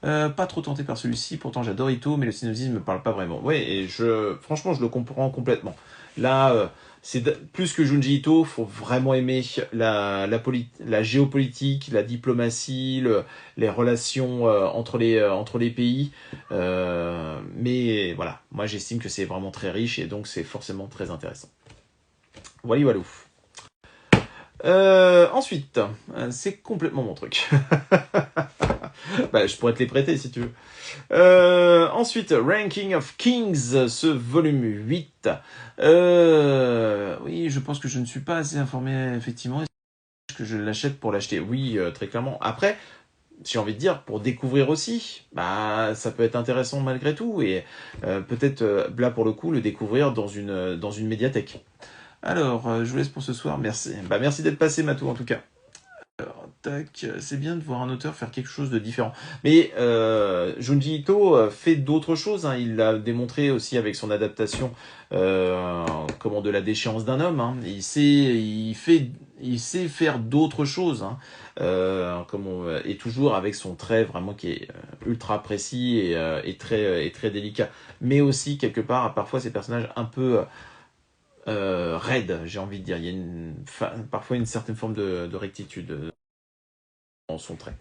Pas trop tenté par celui-ci, pourtant j'adore Ito, mais le synopsis ne me parle pas vraiment. Ouais, et franchement, je le comprends complètement. Là, plus que Junji Ito, faut vraiment aimer la géopolitique, la diplomatie, les relations entre les pays. Mais voilà, moi j'estime que c'est vraiment très riche et donc c'est forcément très intéressant. Voilà, voilà. Ensuite, c'est complètement mon truc. Bah, je pourrais te les prêter si tu veux. Ensuite, Ranking of Kings, ce volume 8. Oui, je pense que je ne suis pas assez informé, effectivement. Est-ce que je l'achète pour l'acheter? Oui, très clairement. Après, j'ai envie de dire, pour découvrir aussi, bah, ça peut être intéressant malgré tout. Et peut-être, là, pour le coup, le découvrir dans une médiathèque. Alors, je vous laisse pour ce soir. Merci. Bah, merci d'être passé, Matou, en tout cas. Alors, tac, c'est bien de voir un auteur faire quelque chose de différent. Mais Junji Ito fait d'autres choses, hein. Il l'a démontré aussi avec son adaptation de La déchéance d'un homme, hein. Il sait faire d'autres choses, hein. Et toujours avec son trait vraiment qui est ultra précis et très délicat. Mais aussi, quelque part, parfois ces personnages un peu raide, j'ai envie de dire. Il y a parfois une certaine forme de rectitude dans son trait.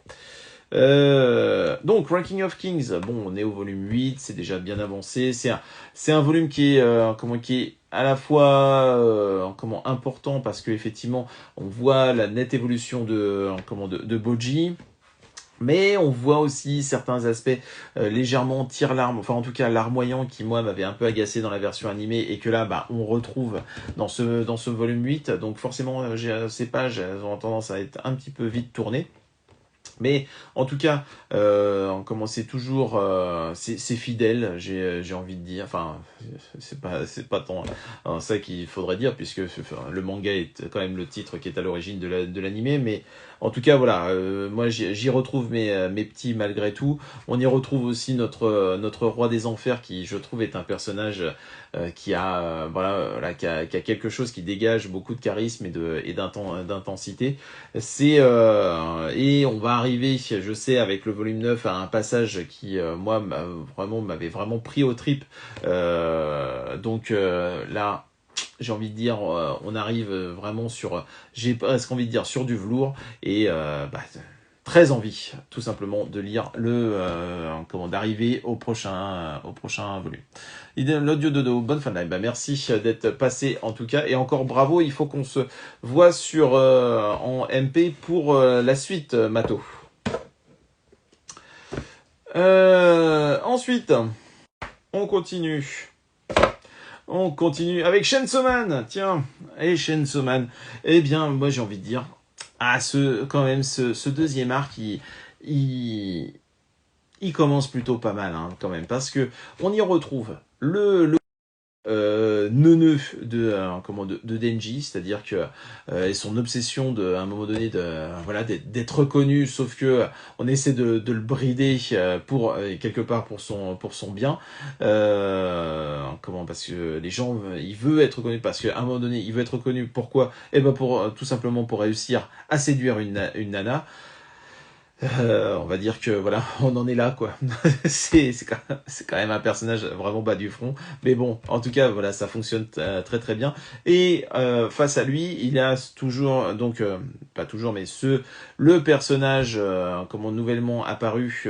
Donc, Ranking of Kings, bon, on est au volume 8, c'est déjà bien avancé. C'est un volume qui est à la fois important parce que effectivement, on voit la nette évolution de Boji. Mais on voit aussi certains aspects légèrement tire-larme, enfin en tout cas larmoyant qui moi m'avait un peu agacé dans la version animée et que là bah, on retrouve dans ce volume 8. Donc forcément ces pages elles ont tendance à être un petit peu vite tournées. Mais en tout cas, on commençait toujours, c'est fidèle, j'ai envie de dire. Enfin, c'est pas tant ça qu'il faudrait dire puisque le manga est quand même le titre qui est à l'origine de l'animé. Mais en tout cas, voilà, moi j'y retrouve mes petits malgré tout. On y retrouve aussi notre roi des enfers qui, je trouve, est un personnage qui a qui a quelque chose qui dégage beaucoup de charisme et d'intensité. Et on va arriver, je sais, avec le volume 9 à un passage qui moi m'avait vraiment pris aux tripes. Là, j'ai envie de dire, on arrive vraiment j'ai presque envie de dire sur du velours et très envie, tout simplement, de lire d'arriver au prochain volume. L'audio dodo, bonne fin de live. Bah, merci d'être passé en tout cas. Et encore bravo, il faut qu'on se voit en MP pour la suite, Mato. Ensuite, on continue. On continue avec Chainsaw Man. Tiens, et Chainsaw Man. Eh bien, moi j'ai envie de dire, ce deuxième arc, il commence plutôt pas mal, hein, quand même, parce que on y retrouve le neuneu de Denji, c'est-à-dire que et son obsession à un moment donné d'être reconnu, sauf que on essaie de le brider pour quelque part pour son bien. Parce que les gens, il veut être reconnu parce qu'à un moment donné, il veut être reconnu. Pourquoi? Eh ben tout simplement pour réussir à séduire une nana. On va dire que voilà, on en est là quoi. c'est quand même un personnage vraiment bas du front, mais bon, en tout cas voilà, ça fonctionne très très bien. Et face à lui, il y a toujours pas toujours, mais le personnage nouvellement apparu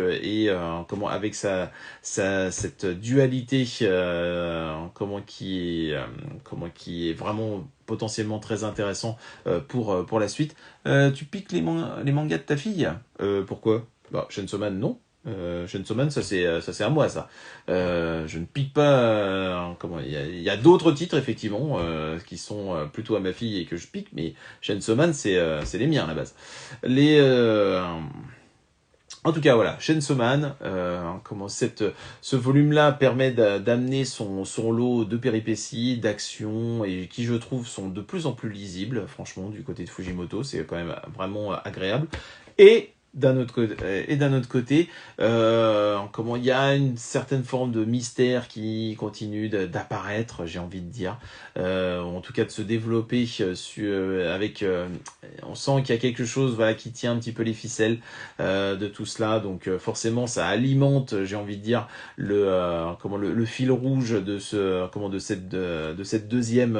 avec cette dualité qui est vraiment potentiellement très intéressant pour la suite. Tu piques les mangas de ta fille? Pourquoi? Bah, Chainsaw Man, non. Chainsaw Man, ça c'est à moi ça. Je ne pique pas. Comment il y a d'autres titres effectivement qui sont plutôt à ma fille et que je pique, mais Chainsaw Man c'est les miens à la base. Les En tout cas, voilà, Chainsaw Man, ce volume-là permet d'amener son lot de péripéties, d'actions, et qui, je trouve, sont de plus en plus lisibles, franchement, du côté de Fujimoto, c'est quand même vraiment agréable. Et d'un autre côté, il y a une certaine forme de mystère qui continue d'apparaître, j'ai envie de dire, en tout cas de se développer on sent qu'il y a quelque chose, voilà, qui tient un petit peu les ficelles de tout cela, donc forcément ça alimente, j'ai envie de dire, le fil rouge de cette deuxième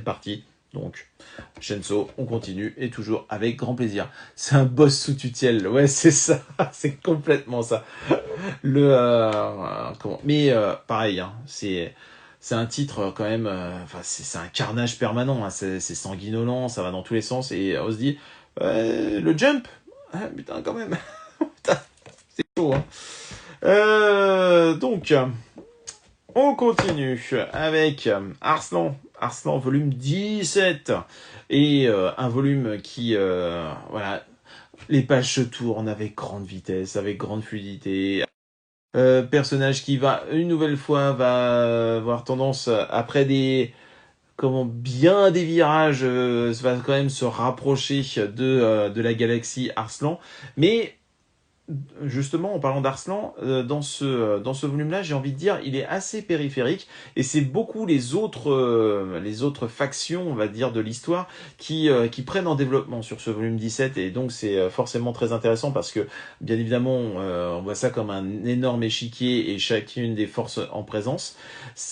partie. Donc, Shenso, on continue, et toujours avec grand plaisir. C'est un boss sous tutelle, ouais, c'est ça, c'est complètement ça. Mais pareil, hein, c'est un titre quand même, c'est un carnage permanent, hein, c'est sanguinolent, ça va dans tous les sens, et on se dit, le jump, ah, putain, quand même, putain, c'est chaud, hein. Donc, on continue avec Arslan. Arslan volume 17. Et un volume qui, voilà, les pages se tournent avec grande vitesse, avec grande fluidité. Personnage qui une nouvelle fois, va avoir tendance, après bien des virages, va quand même se rapprocher de la galaxie Arslan. Mais justement, en parlant d'Arslan, dans ce volume-là, j'ai envie de dire, il est assez périphérique, et c'est beaucoup les autres factions, on va dire, de l'histoire qui prennent en développement sur ce volume 17, et donc c'est forcément très intéressant parce que, bien évidemment, on voit ça comme un énorme échiquier et chacune des forces en présence.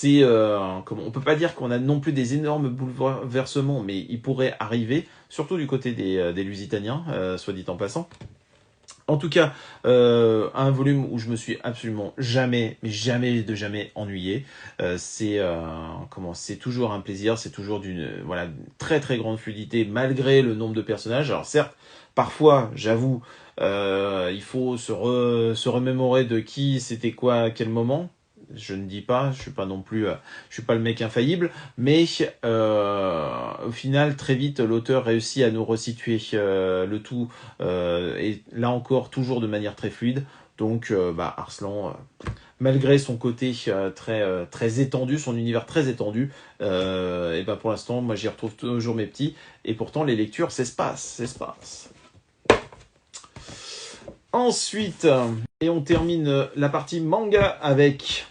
On peut pas dire qu'on a non plus des énormes bouleversements, mais ils pourraient arriver, surtout du côté des Lusitaniens, soit dit en passant. En tout cas, un volume où je me suis absolument jamais, mais jamais de jamais ennuyé. C'est toujours un plaisir, c'est toujours d'une très très grande fluidité malgré le nombre de personnages. Alors certes, parfois, j'avoue, il faut se remémorer de qui c'était quoi à quel moment. Je ne dis pas, je suis pas non plus, je suis pas le mec infaillible, mais au final, très vite, l'auteur réussit à nous resituer le tout, et là encore, toujours de manière très fluide. Donc, Arslan, malgré son côté très étendu, son univers très étendu, et pour l'instant, moi, j'y retrouve toujours mes petits, et pourtant, les lectures s'espacent. Ensuite, et on termine la partie manga avec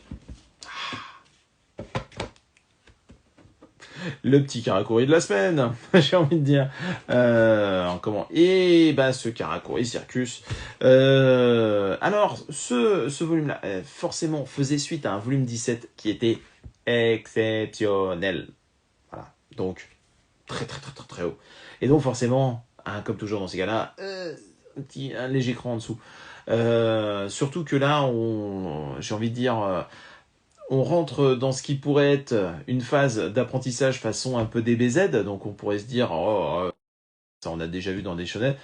le petit Karakuri de la semaine, j'ai envie de dire. Ce Karakuri Circus. Alors, ce volume-là, forcément, faisait suite à un volume 17 qui était exceptionnel. Voilà. Donc, très, très, très, très, très haut. Et donc, forcément, hein, comme toujours dans ces cas-là, un léger cran en dessous. Surtout que là, j'ai envie de dire, on rentre dans ce qui pourrait être une phase d'apprentissage façon un peu DBZ, donc on pourrait se dire, ça on a déjà vu dans des shonen,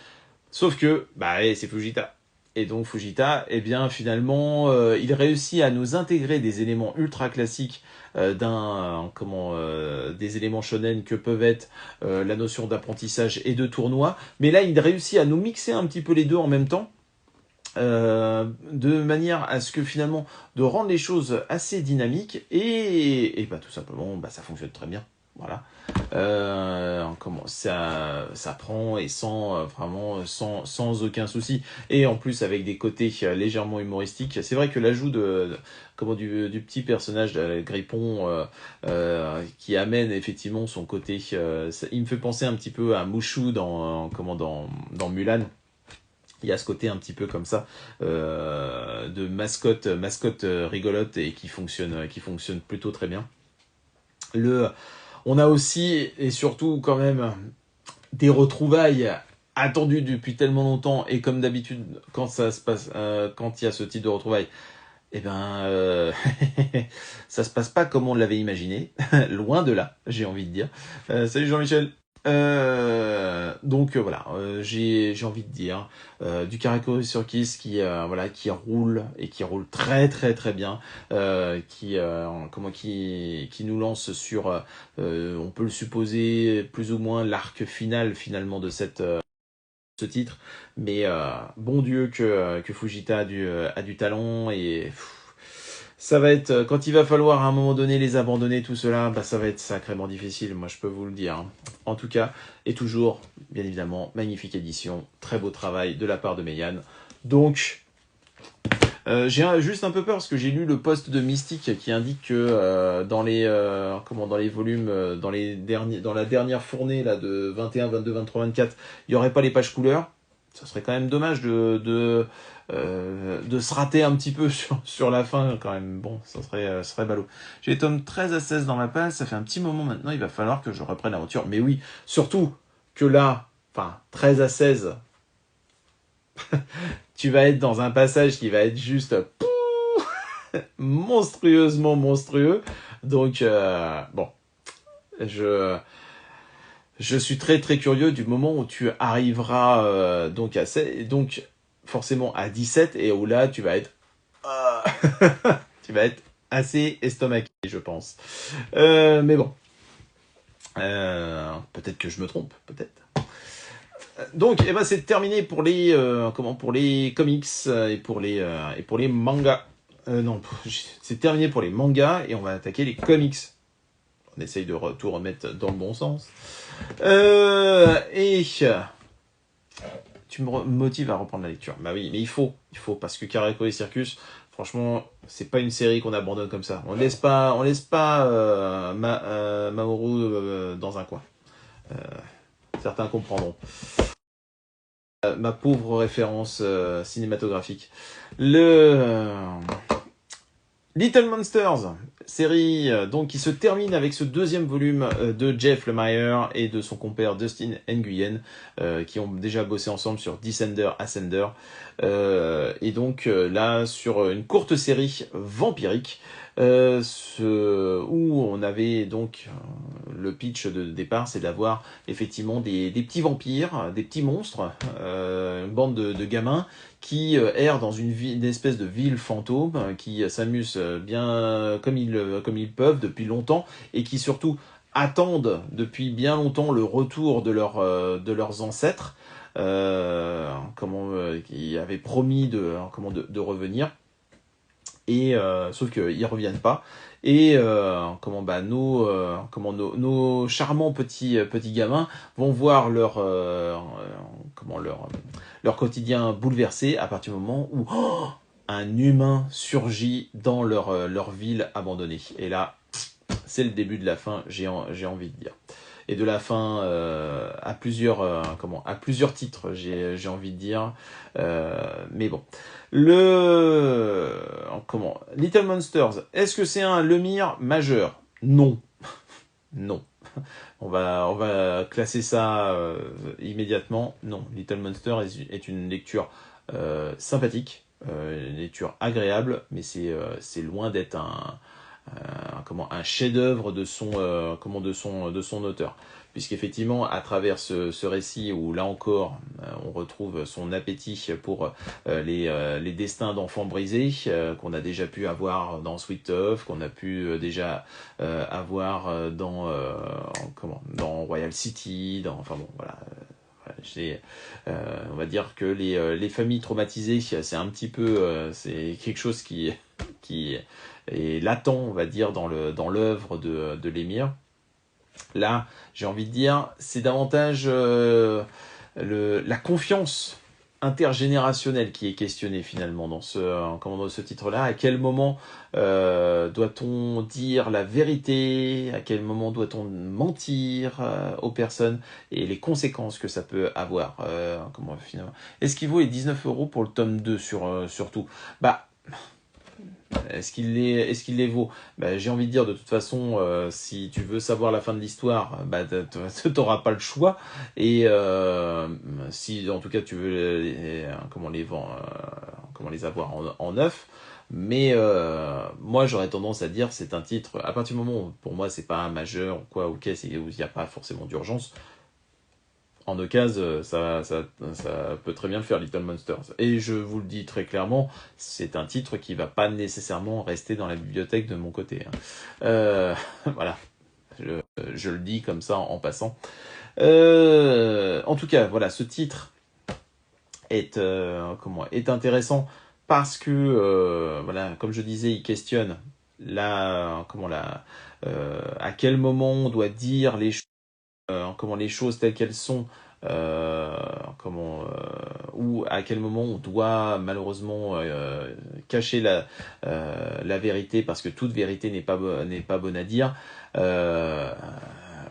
sauf que, c'est Fujita. Et donc Fujita, finalement, il réussit à nous intégrer des éléments ultra classiques des éléments shonen que peuvent être la notion d'apprentissage et de tournoi, mais là il réussit à nous mixer un petit peu les deux en même temps, de manière à ce que finalement de rendre les choses assez dynamiques, et tout simplement ça fonctionne très bien, voilà. Ça prend, et sans aucun souci, et en plus avec des côtés légèrement humoristiques. C'est vrai que l'ajout du petit personnage de Grippon, qui amène effectivement son côté, il me fait penser un petit peu à Mushu dans Mulan. Il y a ce côté un petit peu comme ça, de mascotte rigolote, et qui fonctionne plutôt très bien. On a aussi, et surtout quand même, des retrouvailles attendues depuis tellement longtemps, et comme d'habitude quand ça se passe, quand il y a ce type de retrouvailles, ça se passe pas comme on l'avait imaginé, loin de là, j'ai envie de dire. Salut Jean-Michel. Donc voilà, j'ai envie de dire du Karako Circus qui roule et qui roule très très très bien, qui nous lance sur on peut le supposer plus ou moins l'arc final finalement de ce titre, mais bon Dieu que Fujita a du talent et ça va être, quand il va falloir à un moment donné les abandonner, tout cela, bah ça va être sacrément difficile, moi je peux vous le dire, hein. En tout cas, et toujours, bien évidemment, magnifique édition, très beau travail de la part de Meian. Donc, juste un peu peur parce que j'ai lu le post de Mystique qui indique que dans les volumes, dans la dernière fournée là, de 21, 22, 23, 24, il n'y aurait pas les pages couleurs. Ça serait quand même dommage de se rater un petit peu sur la fin quand même. Bon, ça serait ballot. J'ai les tomes 13 à 16 dans ma palle, ça fait un petit moment maintenant, il va falloir que je reprenne l'aventure. Mais oui, surtout que là, enfin, 13 à 16, tu vas être dans un passage qui va être juste monstrueusement monstrueux. Donc, bon, je suis très très curieux du moment où tu arriveras donc à 7, donc forcément à 17 et où là tu vas être tu vas être assez estomaqué, je pense. Mais bon, peut-être que je me trompe, peut-être. Donc, eh ben, c'est terminé pour pour les comics et pour les mangas. Non, c'est terminé pour les mangas et on va attaquer les comics. On essaye de tout remettre dans le bon sens. Et tu me motives à reprendre la lecture. Bah oui, mais il faut parce que Karako et Circus, franchement, c'est pas une série qu'on abandonne comme ça. On laisse pas Mamoru dans un coin. Certains comprendront. Ma pauvre référence cinématographique. Little Monsters, série donc qui se termine avec ce deuxième volume de Jeff Lemire et de son compère Dustin Nguyen, qui ont déjà bossé ensemble sur Descender, Ascender, et donc là sur une courte série vampirique, où on avait donc le pitch de départ, c'est d'avoir effectivement des petits vampires, des petits monstres, une bande de gamins qui errent dans une espèce de ville fantôme, qui s'amusent bien comme ils peuvent depuis longtemps, et qui surtout attendent depuis bien longtemps le retour de leurs ancêtres, qui avaient promis de revenir. Et sauf qu'ils reviennent pas. Et nos charmants petits gamins vont voir leur quotidien bouleversé à partir du moment où un humain surgit dans leur ville abandonnée. Et là, c'est le début de la fin, j'ai envie de dire. Et de la fin à plusieurs titres, j'ai envie de dire. Mais bon. Little Monsters, est-ce que c'est un Lemire majeur? Non. Non. On va classer ça immédiatement. Non. Little Monsters est une lecture sympathique, une lecture agréable, mais c'est loin d'être un chef-d'œuvre de son auteur, puisqu'effectivement à travers ce récit où là encore on retrouve son appétit pour les destins d'enfants brisés, qu'on a déjà pu avoir dans Sweet Tooth, qu'on a pu déjà avoir dans Royal City, voilà. On va dire que les familles traumatisées, c'est un petit peu, c'est quelque chose qui est latent, on va dire, dans l'œuvre de l'émir. Là, j'ai envie de dire, c'est davantage la confiance intergénérationnelle qui est questionnée finalement dans ce titre-là. À quel moment doit-on dire la vérité? À quel moment doit-on mentir aux personnes? Et les conséquences que ça peut avoir. Finalement. Est-ce qu'il vaut les 19 € pour le tome 2 surtout? Bah, est-ce qu'il les vaut? Bah, j'ai envie de dire, de toute façon, si tu veux savoir la fin de l'histoire, bah, t'auras pas le choix. Et si, en tout cas, tu veux les avoir en neuf. Mais moi, j'aurais tendance à dire, c'est un titre, à partir du moment où, pour moi, c'est pas un majeur ou quoi, ok, où il n'y a pas forcément d'urgence, En occasion, ça peut très bien le faire, Little Monsters. Et je vous le dis très clairement, c'est un titre qui va pas nécessairement rester dans la bibliothèque de mon côté, hein. Voilà, je le dis comme ça en passant. En tout cas, voilà, ce titre est intéressant parce que, voilà, comme je disais, il questionne à quel moment on doit dire les choses, comment les choses telles qu'elles sont, euh, ou à quel moment on doit malheureusement cacher la vérité parce que toute vérité n'est pas bonne à dire. Euh,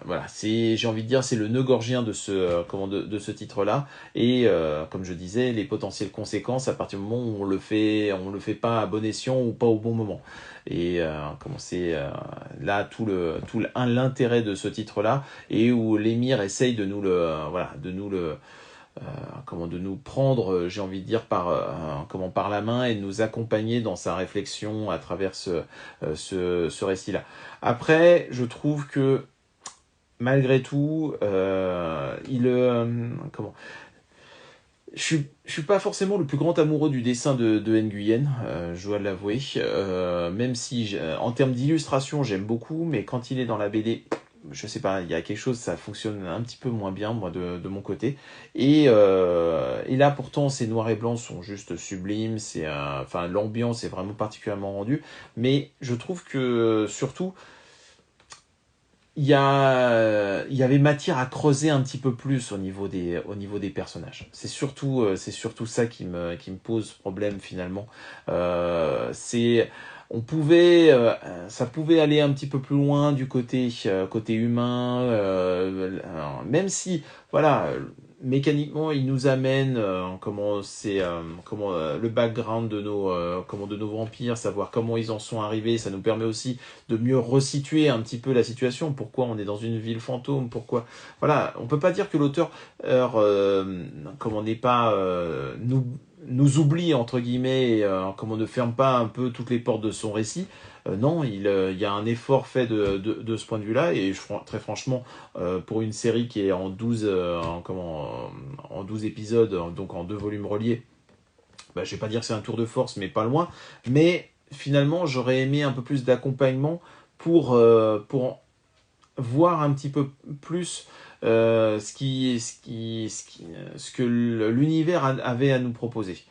voilà, j'ai envie de dire, c'est le nœud gorgien de de ce titre-là. Et comme je disais, les potentielles conséquences à partir du moment où on le fait pas à bon escient ou pas au bon moment. Et là l'intérêt de ce titre-là et où l'émir essaye de nous de nous prendre, j'ai envie de dire par la main et de nous accompagner dans sa réflexion à travers ce récit-là. Après, je trouve que malgré tout, je suis pas forcément le plus grand amoureux du dessin de Nguyen, je dois l'avouer. Même si, en termes d'illustration, j'aime beaucoup, mais quand il est dans la BD, je sais pas, il y a quelque chose, ça fonctionne un petit peu moins bien, moi, de mon côté. Et là, pourtant, ces noirs et blancs sont juste sublimes. Enfin, l'ambiance est vraiment particulièrement rendue. Mais je trouve que, surtout, il y avait matière à creuser un petit peu plus au niveau des personnages. C'est surtout ça qui me pose problème finalement. On pouvait, ça pouvait aller un petit peu plus loin du côté humain, même si, voilà, mécaniquement, il nous amène le background de nos vampires, savoir comment ils en sont arrivés. Ça nous permet aussi de mieux resituer un petit peu la situation. Pourquoi on est dans une ville fantôme? Pourquoi? Voilà, on peut pas dire que l'auteur, comme on n'est pas nous oublie entre guillemets, comme on ne ferme pas un peu toutes les portes de son récit. Non, il y a un effort fait de ce point de vue-là, et très franchement, pour une série qui est en 12, en 12 épisodes, donc en 2 volumes reliés, bah, je vais pas dire que c'est un tour de force, mais pas loin. Mais finalement, j'aurais aimé un peu plus d'accompagnement pour voir un petit peu plus ce que l'univers avait à nous proposer.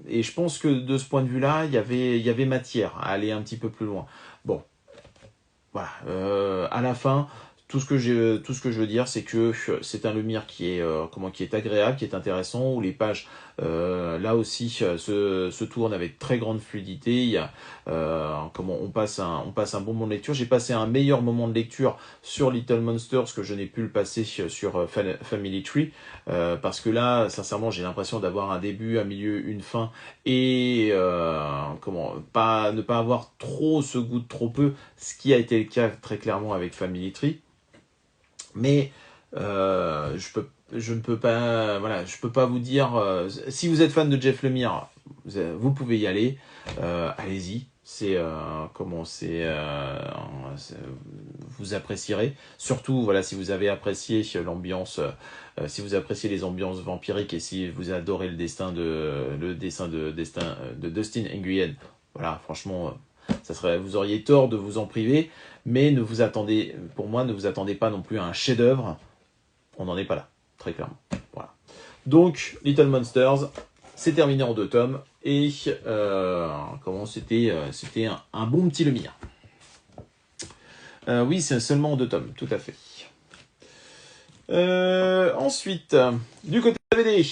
Et je pense que de ce point de vue-là, il y avait matière à aller un petit peu plus loin. Bon, voilà. À la fin, tout ce que je veux dire, c'est que c'est un Lemire qui est agréable, qui est intéressant, où les pages, là aussi, se tournent avec très grande fluidité. Il y a, on passe un bon moment de lecture. J'ai passé un meilleur moment de lecture sur Little Monsters que je n'ai pu le passer sur Family Tree, parce que là, sincèrement, j'ai l'impression d'avoir un début, un milieu, une fin, et ne pas avoir trop ce goût de trop peu, ce qui a été le cas très clairement avec Family Tree. Mais je ne peux pas, voilà, je peux pas vous dire. Si vous êtes fan de Jeff Lemire, vous pouvez y aller. Allez-y. Vous apprécierez. Surtout, voilà, si vous avez apprécié l'ambiance, si vous appréciez les ambiances vampiriques et si vous adorez le dessin de Dustin Nguyen. Voilà, franchement, vous auriez tort de vous en priver. Mais pour moi, ne vous attendez pas non plus à un chef-d'œuvre. On n'en est pas là, très clairement. Voilà. Donc, Little Monsters, c'est terminé en 2 tomes. Et c'était un bon petit Lemire. Oui, c'est seulement en 2 tomes, tout à fait. Ensuite, du côté de la BD.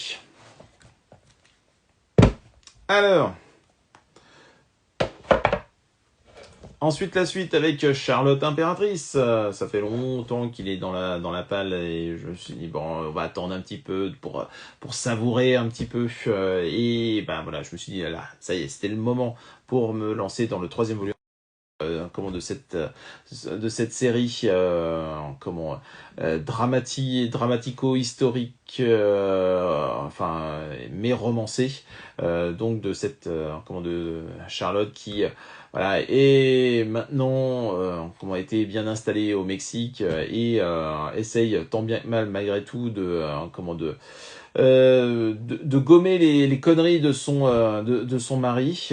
Alors. Ensuite, la suite avec Charlotte Impératrice. Ça fait longtemps qu'il est dans la palle et je me suis dit, bon, on va attendre un petit peu pour savourer un petit peu. Et ben voilà, je me suis dit, là, ça y est, c'était le moment pour me lancer dans le 3e volume. de cette série dramatico-historique, enfin mais romancée, donc de cette de Charlotte qui voilà est maintenant a été bien installée au Mexique et essaye tant bien que mal malgré tout de gommer les conneries de son mari,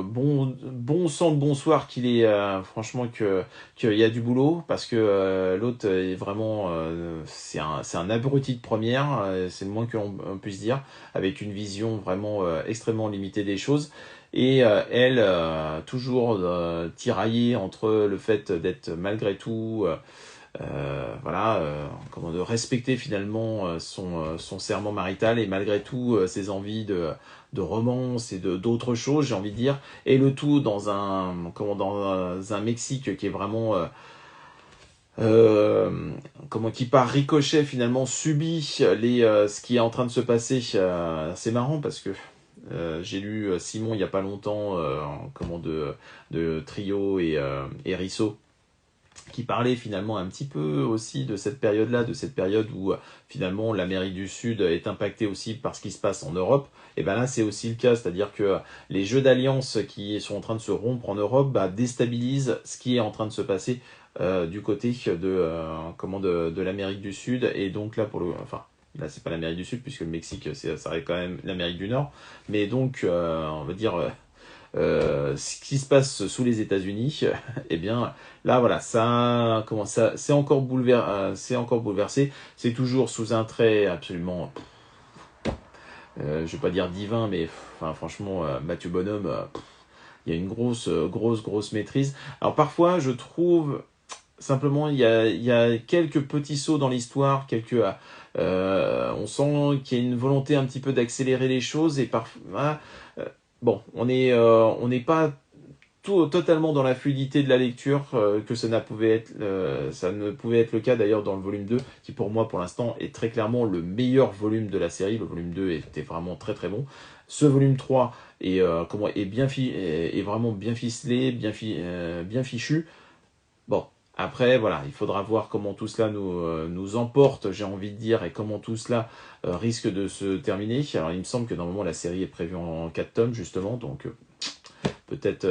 bon sang de bonsoir qu'il est, franchement qu'il y a du boulot parce que l'autre est vraiment c'est un abruti de première, c'est le moins qu'on puisse dire, avec une vision vraiment extrêmement limitée des choses. Et elle, toujours tiraillée entre le fait d'être malgré tout de respecter finalement son serment marital et malgré tout ses envies de romance et d'autres choses, j'ai envie de dire, et le tout dans un Mexique qui est vraiment qui par ricochet finalement subit ce qui est en train de se passer. C'est marrant parce que j'ai lu Simon il y a pas longtemps de Trio et Risso, qui parlait finalement un petit peu aussi de cette période-là, de cette période où finalement l'Amérique du Sud est impactée aussi par ce qui se passe en Europe. Et ben là, c'est aussi le cas, c'est-à-dire que les jeux d'alliance qui sont en train de se rompre en Europe déstabilisent ce qui est en train de se passer du côté de l'Amérique du Sud. Et donc là, là, c'est pas l'Amérique du Sud, puisque le Mexique, ça reste quand même l'Amérique du Nord. Mais donc, on va dire, ce qui se passe sous les États-Unis, eh bien, là, voilà, c'est encore bouleversé. C'est toujours sous un trait absolument, je vais pas dire divin, mais enfin, franchement, Mathieu Bonhomme, il y a une grosse maîtrise. Alors parfois, je trouve simplement, il y a quelques petits sauts dans l'histoire, on sent qu'il y a une volonté un petit peu d'accélérer les choses et parfois, bon, on n'est pas totalement dans la fluidité de la lecture que ça ne pouvait être le cas d'ailleurs dans le volume 2, qui pour moi pour l'instant est très clairement le meilleur volume de la série. Le volume 2 était vraiment très très bon. Ce volume 3 est vraiment bien ficelé, bien fichu. Bon, après, voilà, il faudra voir comment tout cela nous emporte, j'ai envie de dire, et comment tout cela risque de se terminer. Alors, il me semble que normalement la série est prévue en 4 tomes, justement, donc peut-être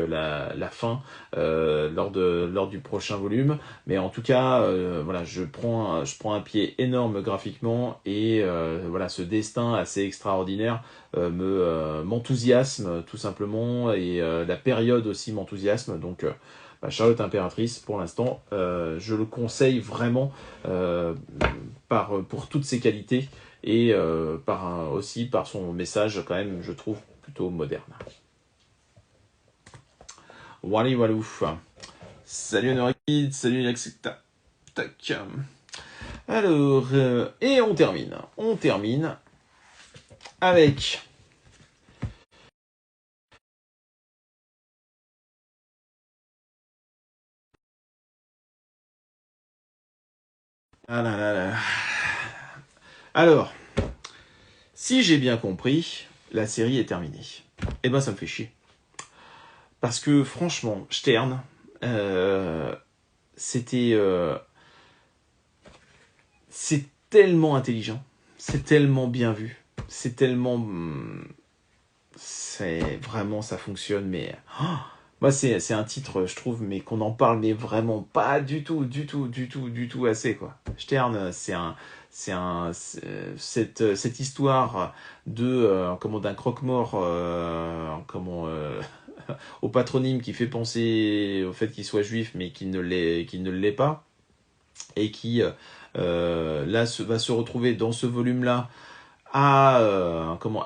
la fin lors du prochain volume. Mais en tout cas, voilà, je prends un pied énorme graphiquement et voilà, ce destin assez extraordinaire m'enthousiasme tout simplement et la période aussi m'enthousiasme. Donc Charlotte Impératrice, pour l'instant, je le conseille vraiment pour toutes ses qualités et aussi par son message quand même, je trouve, plutôt moderne. Walou. Salut Honorikid, salut Lexicta. Tac. Alors, et on termine. On termine avec... Ah là là là. Alors, si j'ai bien compris, la série est terminée. Eh ben, ça me fait chier. Parce que, franchement, Stern, c'était... c'est tellement intelligent. C'est tellement bien vu. C'est tellement... c'est vraiment, ça fonctionne, mais... Oh, moi, c'est un titre, je trouve, mais qu'on en parle, mais vraiment pas du tout assez, quoi. Stern, cette histoire d'un croque-mort, au patronyme qui fait penser au fait qu'il soit juif, mais qu'il ne l'est pas, et qui, va se retrouver dans ce volume-là, à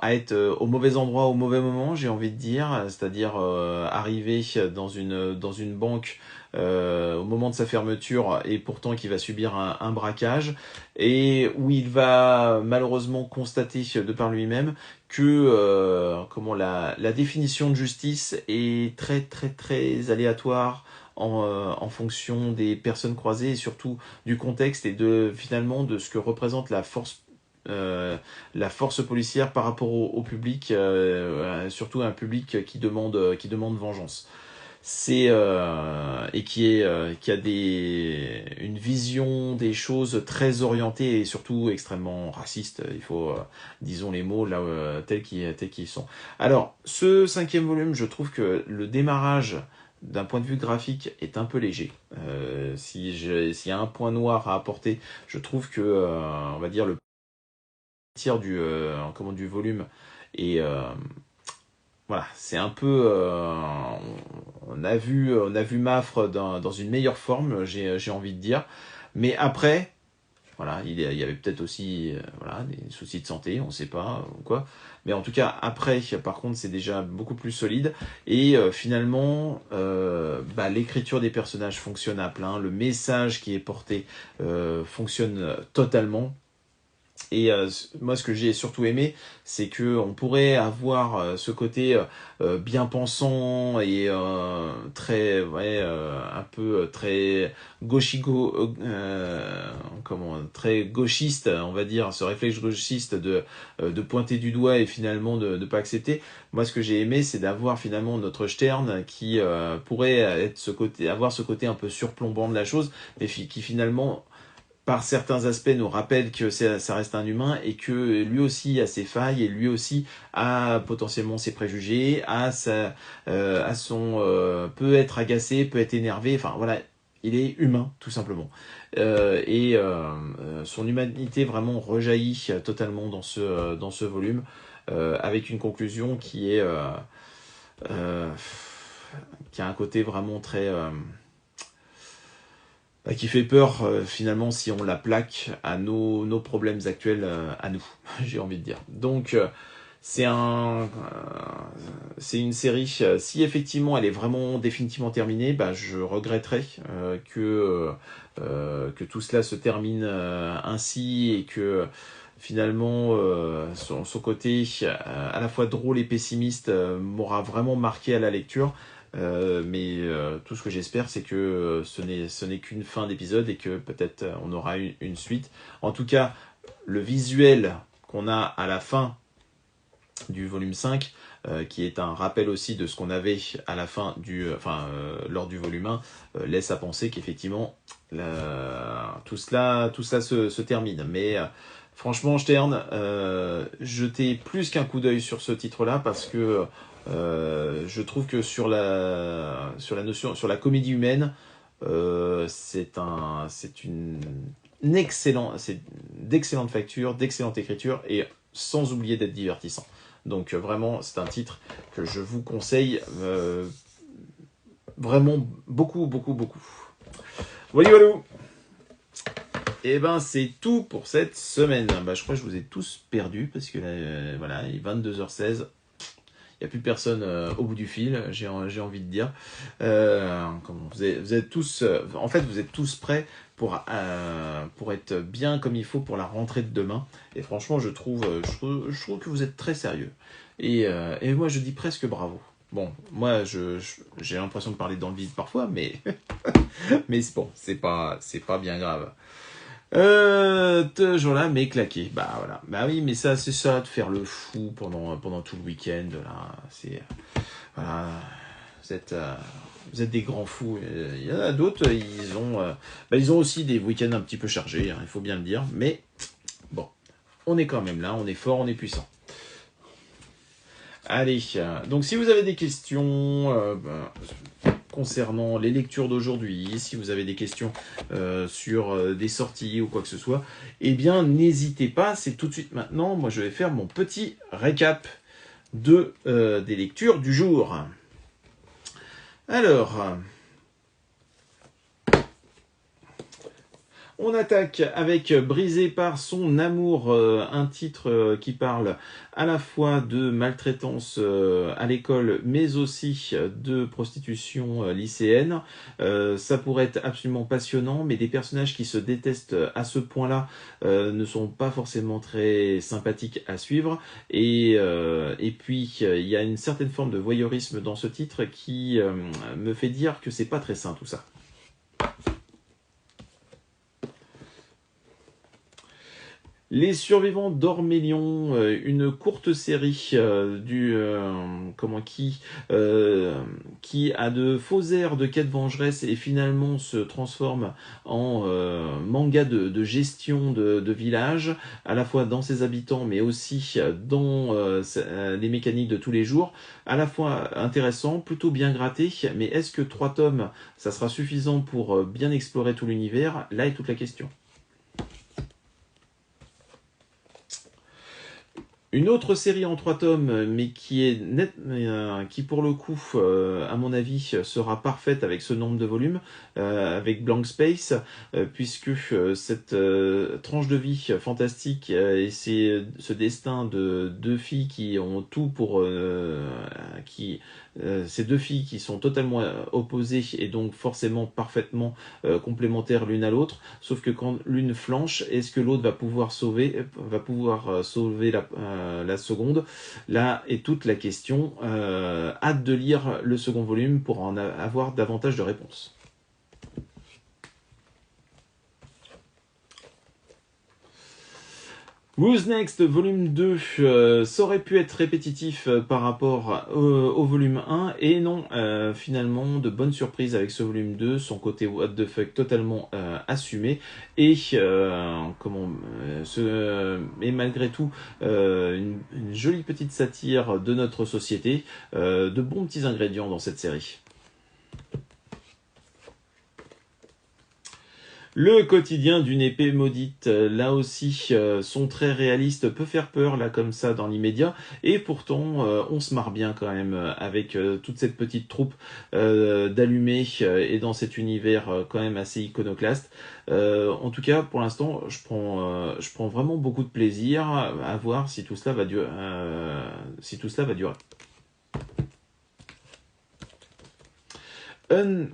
être au mauvais endroit au mauvais moment, j'ai envie de dire, c'est-à-dire arriver dans une banque au moment de sa fermeture et pourtant qui va subir un braquage et où il va malheureusement constater de par lui-même que la définition de justice est très très très aléatoire en fonction des personnes croisées et surtout du contexte et finalement de ce que représente la force policière par rapport au public, surtout un public qui demande vengeance. et qui a une vision des choses très orientée et surtout extrêmement raciste. Il faut, disons les mots là tels qu'ils sont. Alors, ce 5e volume, je trouve que le démarrage d'un point de vue graphique est un peu léger. S'il y a un point noir à apporter, je trouve que, on va dire, le tiers du volume est voilà, c'est un peu on a vu Mafre dans une meilleure forme, j'ai envie de dire. Mais après, voilà, il y avait peut-être aussi voilà, des soucis de santé, on ne sait pas ou quoi. Mais en tout cas, après, par contre, c'est déjà beaucoup plus solide. Et finalement, l'écriture des personnages fonctionne à plein. Le message qui est porté fonctionne totalement. Et moi, ce que j'ai surtout aimé, c'est que on pourrait avoir ce côté bien pensant et très, ouais, un peu très très gauchiste, on va dire, ce réflexe gauchiste de pointer du doigt et finalement de ne pas accepter. Moi, ce que j'ai aimé, c'est d'avoir finalement notre Stern qui pourrait avoir ce côté un peu surplombant de la chose, mais qui finalement par certains aspects nous rappelle que ça reste un humain et que lui aussi a ses failles et lui aussi a potentiellement ses préjugés, peut être agacé, peut être énervé, enfin voilà, il est humain tout simplement. Son humanité vraiment rejaillit totalement dans ce volume avec une conclusion euh, qui a un côté vraiment très qui fait peur finalement si on la plaque à nos problèmes actuels à nous, j'ai envie de dire. Donc c'est c'est une série, si effectivement elle est vraiment définitivement terminée, je regretterais que tout cela se termine ainsi et que finalement son côté à la fois drôle et pessimiste m'aura vraiment marqué à la lecture. Mais tout ce que j'espère, c'est que ce n'est qu'une fin d'épisode et que peut-être on aura une suite. En tout cas, le visuel qu'on a à la fin du volume 5, qui est un rappel aussi de ce qu'on avait à la fin lors du volume 1, laisse à penser qu'effectivement tout cela se termine. Mais franchement, Stern, jetez plus qu'un coup d'œil sur ce titre-là parce que je trouve que sur la comédie humaine, c'est d'excellente facture, d'excellente écriture et sans oublier d'être divertissant. Donc vraiment, c'est un titre que je vous conseille vraiment beaucoup, beaucoup, beaucoup. Voilà, voilà. Et ben c'est tout pour cette semaine. Je crois que je vous ai tous perdus parce que là, voilà, il est 22h16. Il n'y a plus personne au bout du fil, j'ai envie de dire. Vous êtes tous, en fait, vous êtes tous prêts pour être bien comme il faut pour la rentrée de demain. Et franchement, je trouve que vous êtes très sérieux. Et moi, je dis presque bravo. Bon, moi, j'ai l'impression de parler dans le vide parfois, mais mais c'est bon, c'est pas bien grave. Toujours là, mais claqué. Bah voilà. Bah oui, mais ça, c'est ça, de faire le fou pendant tout le week-end. Là, voilà. Vous êtes des grands fous. Il y en a d'autres, ils ont aussi des week-ends un petit peu chargés, hein, il faut bien le dire. Mais bon, on est quand même là, on est fort, on est puissant. Allez, donc si vous avez des questions concernant les lectures d'aujourd'hui, si vous avez des questions sur des sorties ou quoi que ce soit, eh bien n'hésitez pas, c'est tout de suite maintenant. Moi je vais faire mon petit récap des lectures du jour. Alors, on attaque avec Brisé par son amour, un titre qui parle à la fois de maltraitance à l'école, mais aussi de prostitution lycéenne. Ça pourrait être absolument passionnant, mais des personnages qui se détestent à ce point-là ne sont pas forcément très sympathiques à suivre. Et puis, il y a une certaine forme de voyeurisme dans ce titre qui me fait dire que c'est pas très sain tout ça. Les survivants d'Ormélion, une courte série qui a de faux airs de quête vengeresse et finalement se transforme en manga de gestion de village, à la fois dans ses habitants mais aussi dans les mécaniques de tous les jours, à la fois intéressant, plutôt bien gratté, mais est-ce que 3 tomes, ça sera suffisant pour bien explorer tout l'univers? Là est toute la question. Une autre série en 3 tomes, mais qui est qui pour le coup, à mon avis, sera parfaite avec ce nombre de volumes, avec Blank Space, puisque cette tranche de vie fantastique et ce destin de 2 filles qui ont tout pour ces 2 filles qui sont totalement opposées et donc forcément parfaitement complémentaires l'une à l'autre, sauf que quand l'une flanche, est-ce que l'autre va pouvoir sauver la seconde? Là est toute la question. Hâte de lire le second volume pour en avoir davantage de réponses. Who's Next, volume 2, ça aurait pu être répétitif par rapport au volume 1, et non, finalement, de bonnes surprises avec ce volume 2, son côté what the fuck totalement assumé, et malgré tout, une jolie petite satire de notre société, de bons petits ingrédients dans cette série. Le quotidien d'une épée maudite, là aussi, sont très réalistes, peut faire peur, là, comme ça, dans l'immédiat, et pourtant, on se marre bien, quand même, avec toute cette petite troupe d'allumés, et dans cet univers, quand même, assez iconoclaste. En tout cas, pour l'instant, je prends vraiment beaucoup de plaisir à voir si tout cela va durer.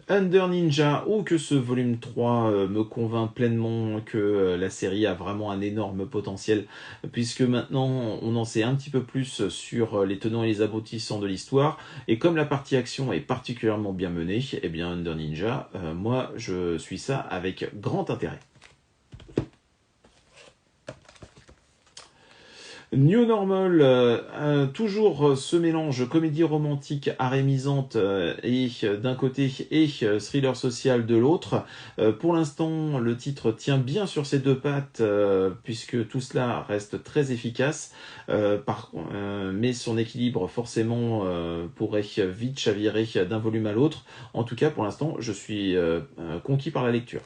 Under Ninja, ou que ce volume 3 me convainc pleinement que la série a vraiment un énorme potentiel, puisque maintenant on en sait un petit peu plus sur les tenants et les aboutissants de l'histoire, et comme la partie action est particulièrement bien menée, eh bien Under Ninja, moi je suis ça avec grand intérêt. New Normal, toujours ce mélange comédie romantique arémisante et d'un côté et thriller social de l'autre. Pour l'instant, le titre tient bien sur ses 2 pattes puisque tout cela reste très efficace, mais son équilibre forcément pourrait vite chavirer d'un volume à l'autre. En tout cas, pour l'instant, je suis conquis par la lecture.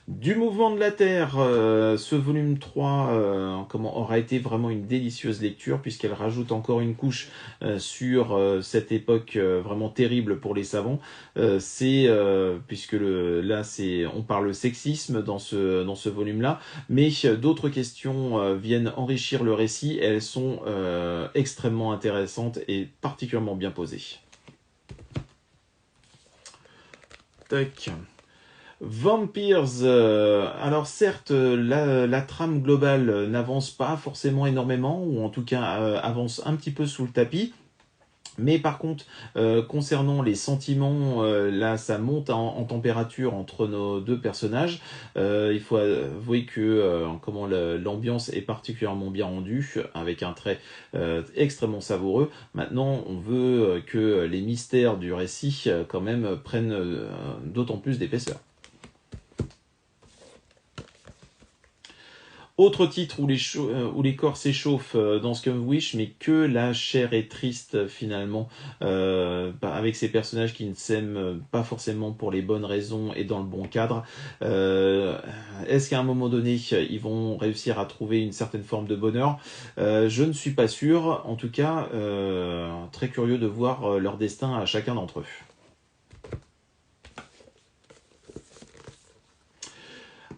Du mouvement de la Terre, ce volume 3 aura été vraiment une délicieuse lecture, puisqu'elle rajoute encore une couche sur cette époque vraiment terrible pour les savants. Puisque on parle sexisme dans ce volume-là, mais d'autres questions viennent enrichir le récit, et elles sont extrêmement intéressantes et particulièrement bien posées. Tac. Vampires, alors certes, la trame globale n'avance pas forcément énormément, ou en tout cas avance un petit peu sous le tapis. Mais par contre, concernant les sentiments, là, ça monte en température entre nos 2 personnages. Il faut avouer que l'ambiance est particulièrement bien rendue, avec un trait extrêmement savoureux. Maintenant, on veut que les mystères du récit, quand même, prennent d'autant plus d'épaisseur. Autre titre où les corps s'échauffent dans Scum Wish, mais que la chair est triste finalement, avec ces personnages qui ne s'aiment pas forcément pour les bonnes raisons et dans le bon cadre. Est-ce qu'à un moment donné, ils vont réussir à trouver une certaine forme de bonheur? Je ne suis pas sûr. En tout cas, très curieux de voir leur destin à chacun d'entre eux.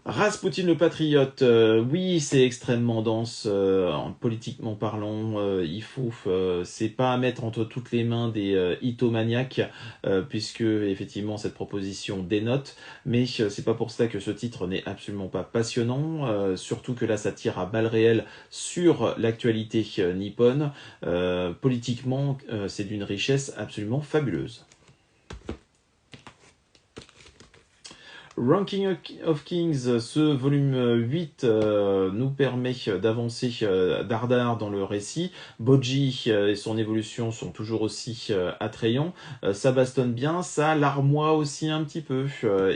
Rasputin le Patriote, oui, c'est extrêmement dense, politiquement parlant. C'est pas à mettre entre toutes les mains des hitomaniaques, puisque effectivement cette proposition dénote. Mais c'est pas pour cela que ce titre n'est absolument pas passionnant, surtout que là ça tire à balles réelles sur l'actualité nippone. Politiquement, c'est d'une richesse absolument fabuleuse. Ranking of Kings, ce volume 8 nous permet d'avancer dardard dans le récit. Boji et son évolution sont toujours aussi attrayants. Ça bastonne bien, ça larmoie aussi un petit peu.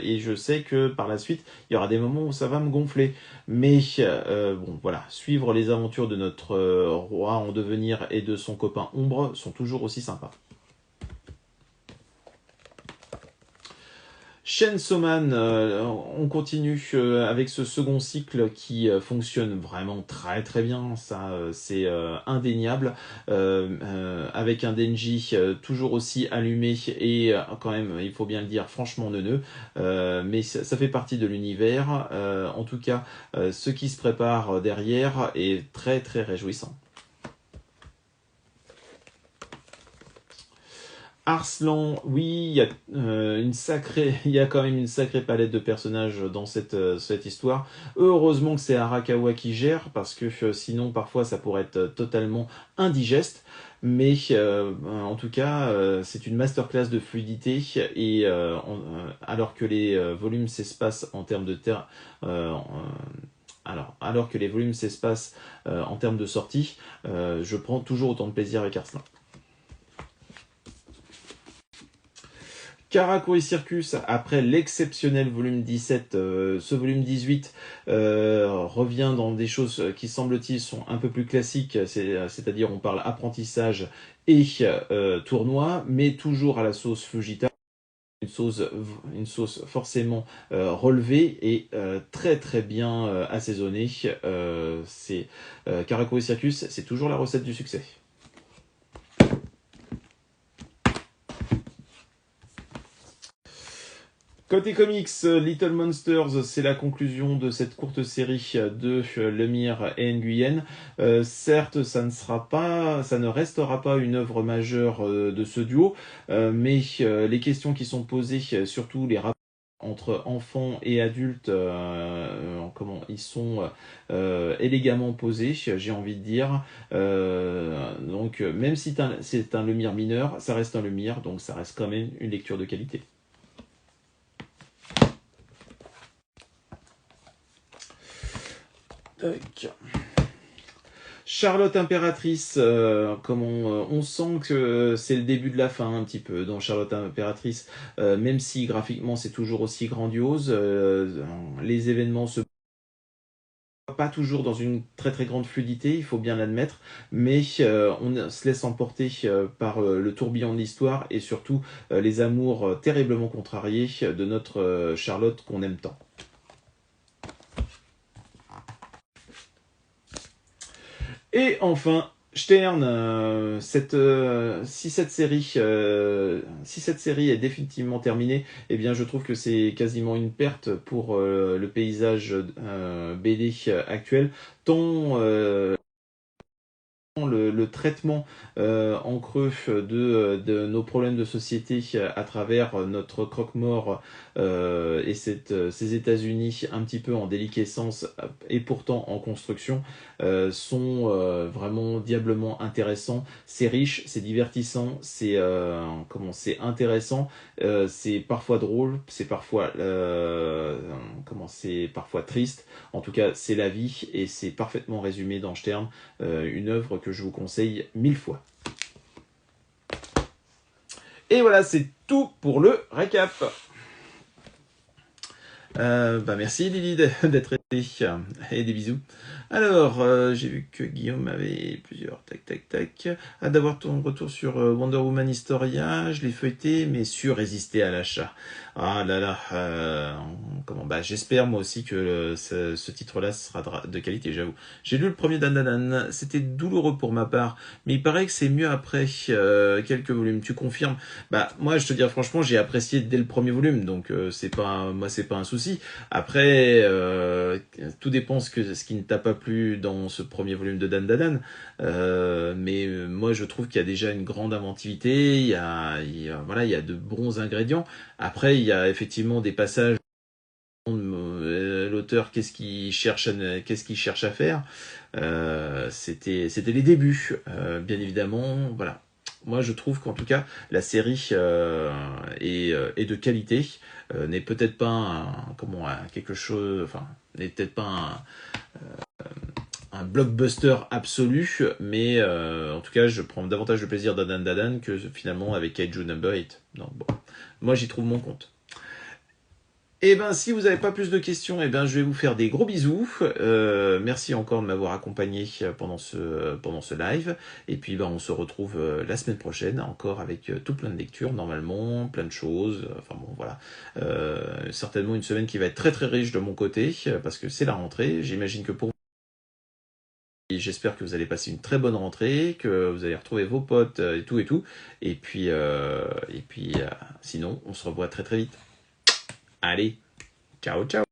Et je sais que par la suite, il y aura des moments où ça va me gonfler. Mais bon, voilà, suivre les aventures de notre roi en devenir et de son copain Ombre sont toujours aussi sympas. Chainsaw Man, on continue avec ce second cycle qui fonctionne vraiment très très bien, ça c'est indéniable, avec un Denji toujours aussi allumé et quand même, il faut bien le dire, franchement neuneux, mais ça fait partie de l'univers, en tout cas ce qui se prépare derrière est très très réjouissant. Arslan, oui, il y a quand même une sacrée palette de personnages dans cette histoire. Heureusement que c'est Arakawa qui gère, parce que sinon parfois ça pourrait être totalement indigeste. Mais en tout cas, c'est une masterclass de fluidité et alors que les volumes s'espacent en termes de alors que les volumes s'espacent en termes de sortie, je prends toujours autant de plaisir avec Arslan. Karakuri Circus, après l'exceptionnel volume 17, ce volume 18 revient dans des choses qui, semble-t-il, sont un peu plus classiques, c'est-à-dire on parle apprentissage et tournoi, mais toujours à la sauce Fujita, une sauce forcément relevée et très très bien assaisonnée. Karakuri Circus, c'est toujours la recette du succès. Côté comics, Little Monsters, c'est la conclusion de cette courte série de Lemire et Nguyen. Certes, ça ne restera pas une œuvre majeure de ce duo, mais les questions qui sont posées, surtout les rapports entre enfants et adultes, comment ils sont élégamment posés, j'ai envie de dire. Donc, même si c'est un Lemire mineur, ça reste un Lemire, donc ça reste quand même une lecture de qualité. Charlotte Impératrice, on sent que c'est le début de la fin un petit peu dans Charlotte Impératrice, même si graphiquement c'est toujours aussi grandiose, les événements se pas toujours dans une très très grande fluidité, il faut bien l'admettre, mais on se laisse emporter par le tourbillon de l'histoire et surtout les amours terriblement contrariés de notre Charlotte qu'on aime tant. Et enfin, Stern, si cette série est définitivement terminée, eh bien je trouve que c'est quasiment une perte pour le paysage BD actuel, tant le traitement en creux de nos problèmes de société à travers notre croque-mort et ces États-Unis un petit peu en déliquescence et pourtant en construction sont vraiment diablement intéressants. C'est riche, c'est divertissant, c'est intéressant, c'est parfois drôle, c'est parfois triste. En tout cas, c'est la vie et c'est parfaitement résumé dans Stern, une œuvre que je vous conseille 1000 fois. Et voilà, c'est tout pour le récap. Merci Lily d'être restée et des bisous. Alors, j'ai vu que Guillaume avait plusieurs tac. Hâte d'avoir ton retour sur Wonder Woman Historia. Je l'ai feuilleté, mais résister à l'achat. Ah là là, j'espère moi aussi que ce titre-là sera de qualité, j'avoue. J'ai lu le premier Dan, c'était douloureux pour ma part, mais il paraît que c'est mieux après quelques volumes. Tu confirmes? Moi, je te dis franchement, j'ai apprécié dès le premier volume, donc c'est pas un souci. Après, tout dépend ce qui ne t'a pas plu dans ce premier volume de Dan. Mais moi, je trouve qu'il y a déjà une grande inventivité, il y a de bons ingrédients. Après, il y a effectivement des passages l'auteur qu'est-ce qu'il cherche à faire. C'était les débuts, bien évidemment. Voilà. Moi, je trouve qu'en tout cas, la série est de qualité. n'est peut-être pas quelque chose, enfin, n'est peut-être pas un blockbuster absolu, mais en tout cas, je prends davantage de plaisir dans Dan Dadan que finalement avec Kaiju Number 8. Donc bon, moi j'y trouve mon compte. Eh ben, si vous n'avez pas plus de questions, eh ben, je vais vous faire des gros bisous. Merci encore de m'avoir accompagné pendant ce live. Et puis, ben, on se retrouve la semaine prochaine, encore avec tout plein de lectures, normalement, plein de choses. Enfin bon, voilà. Certainement une semaine qui va être très très riche de mon côté, parce que c'est la rentrée. J'imagine que pour vous, et j'espère que vous allez passer une très bonne rentrée, que vous allez retrouver vos potes et tout et tout. Et puis, sinon, on se revoit très très vite. Allez, ciao ciao.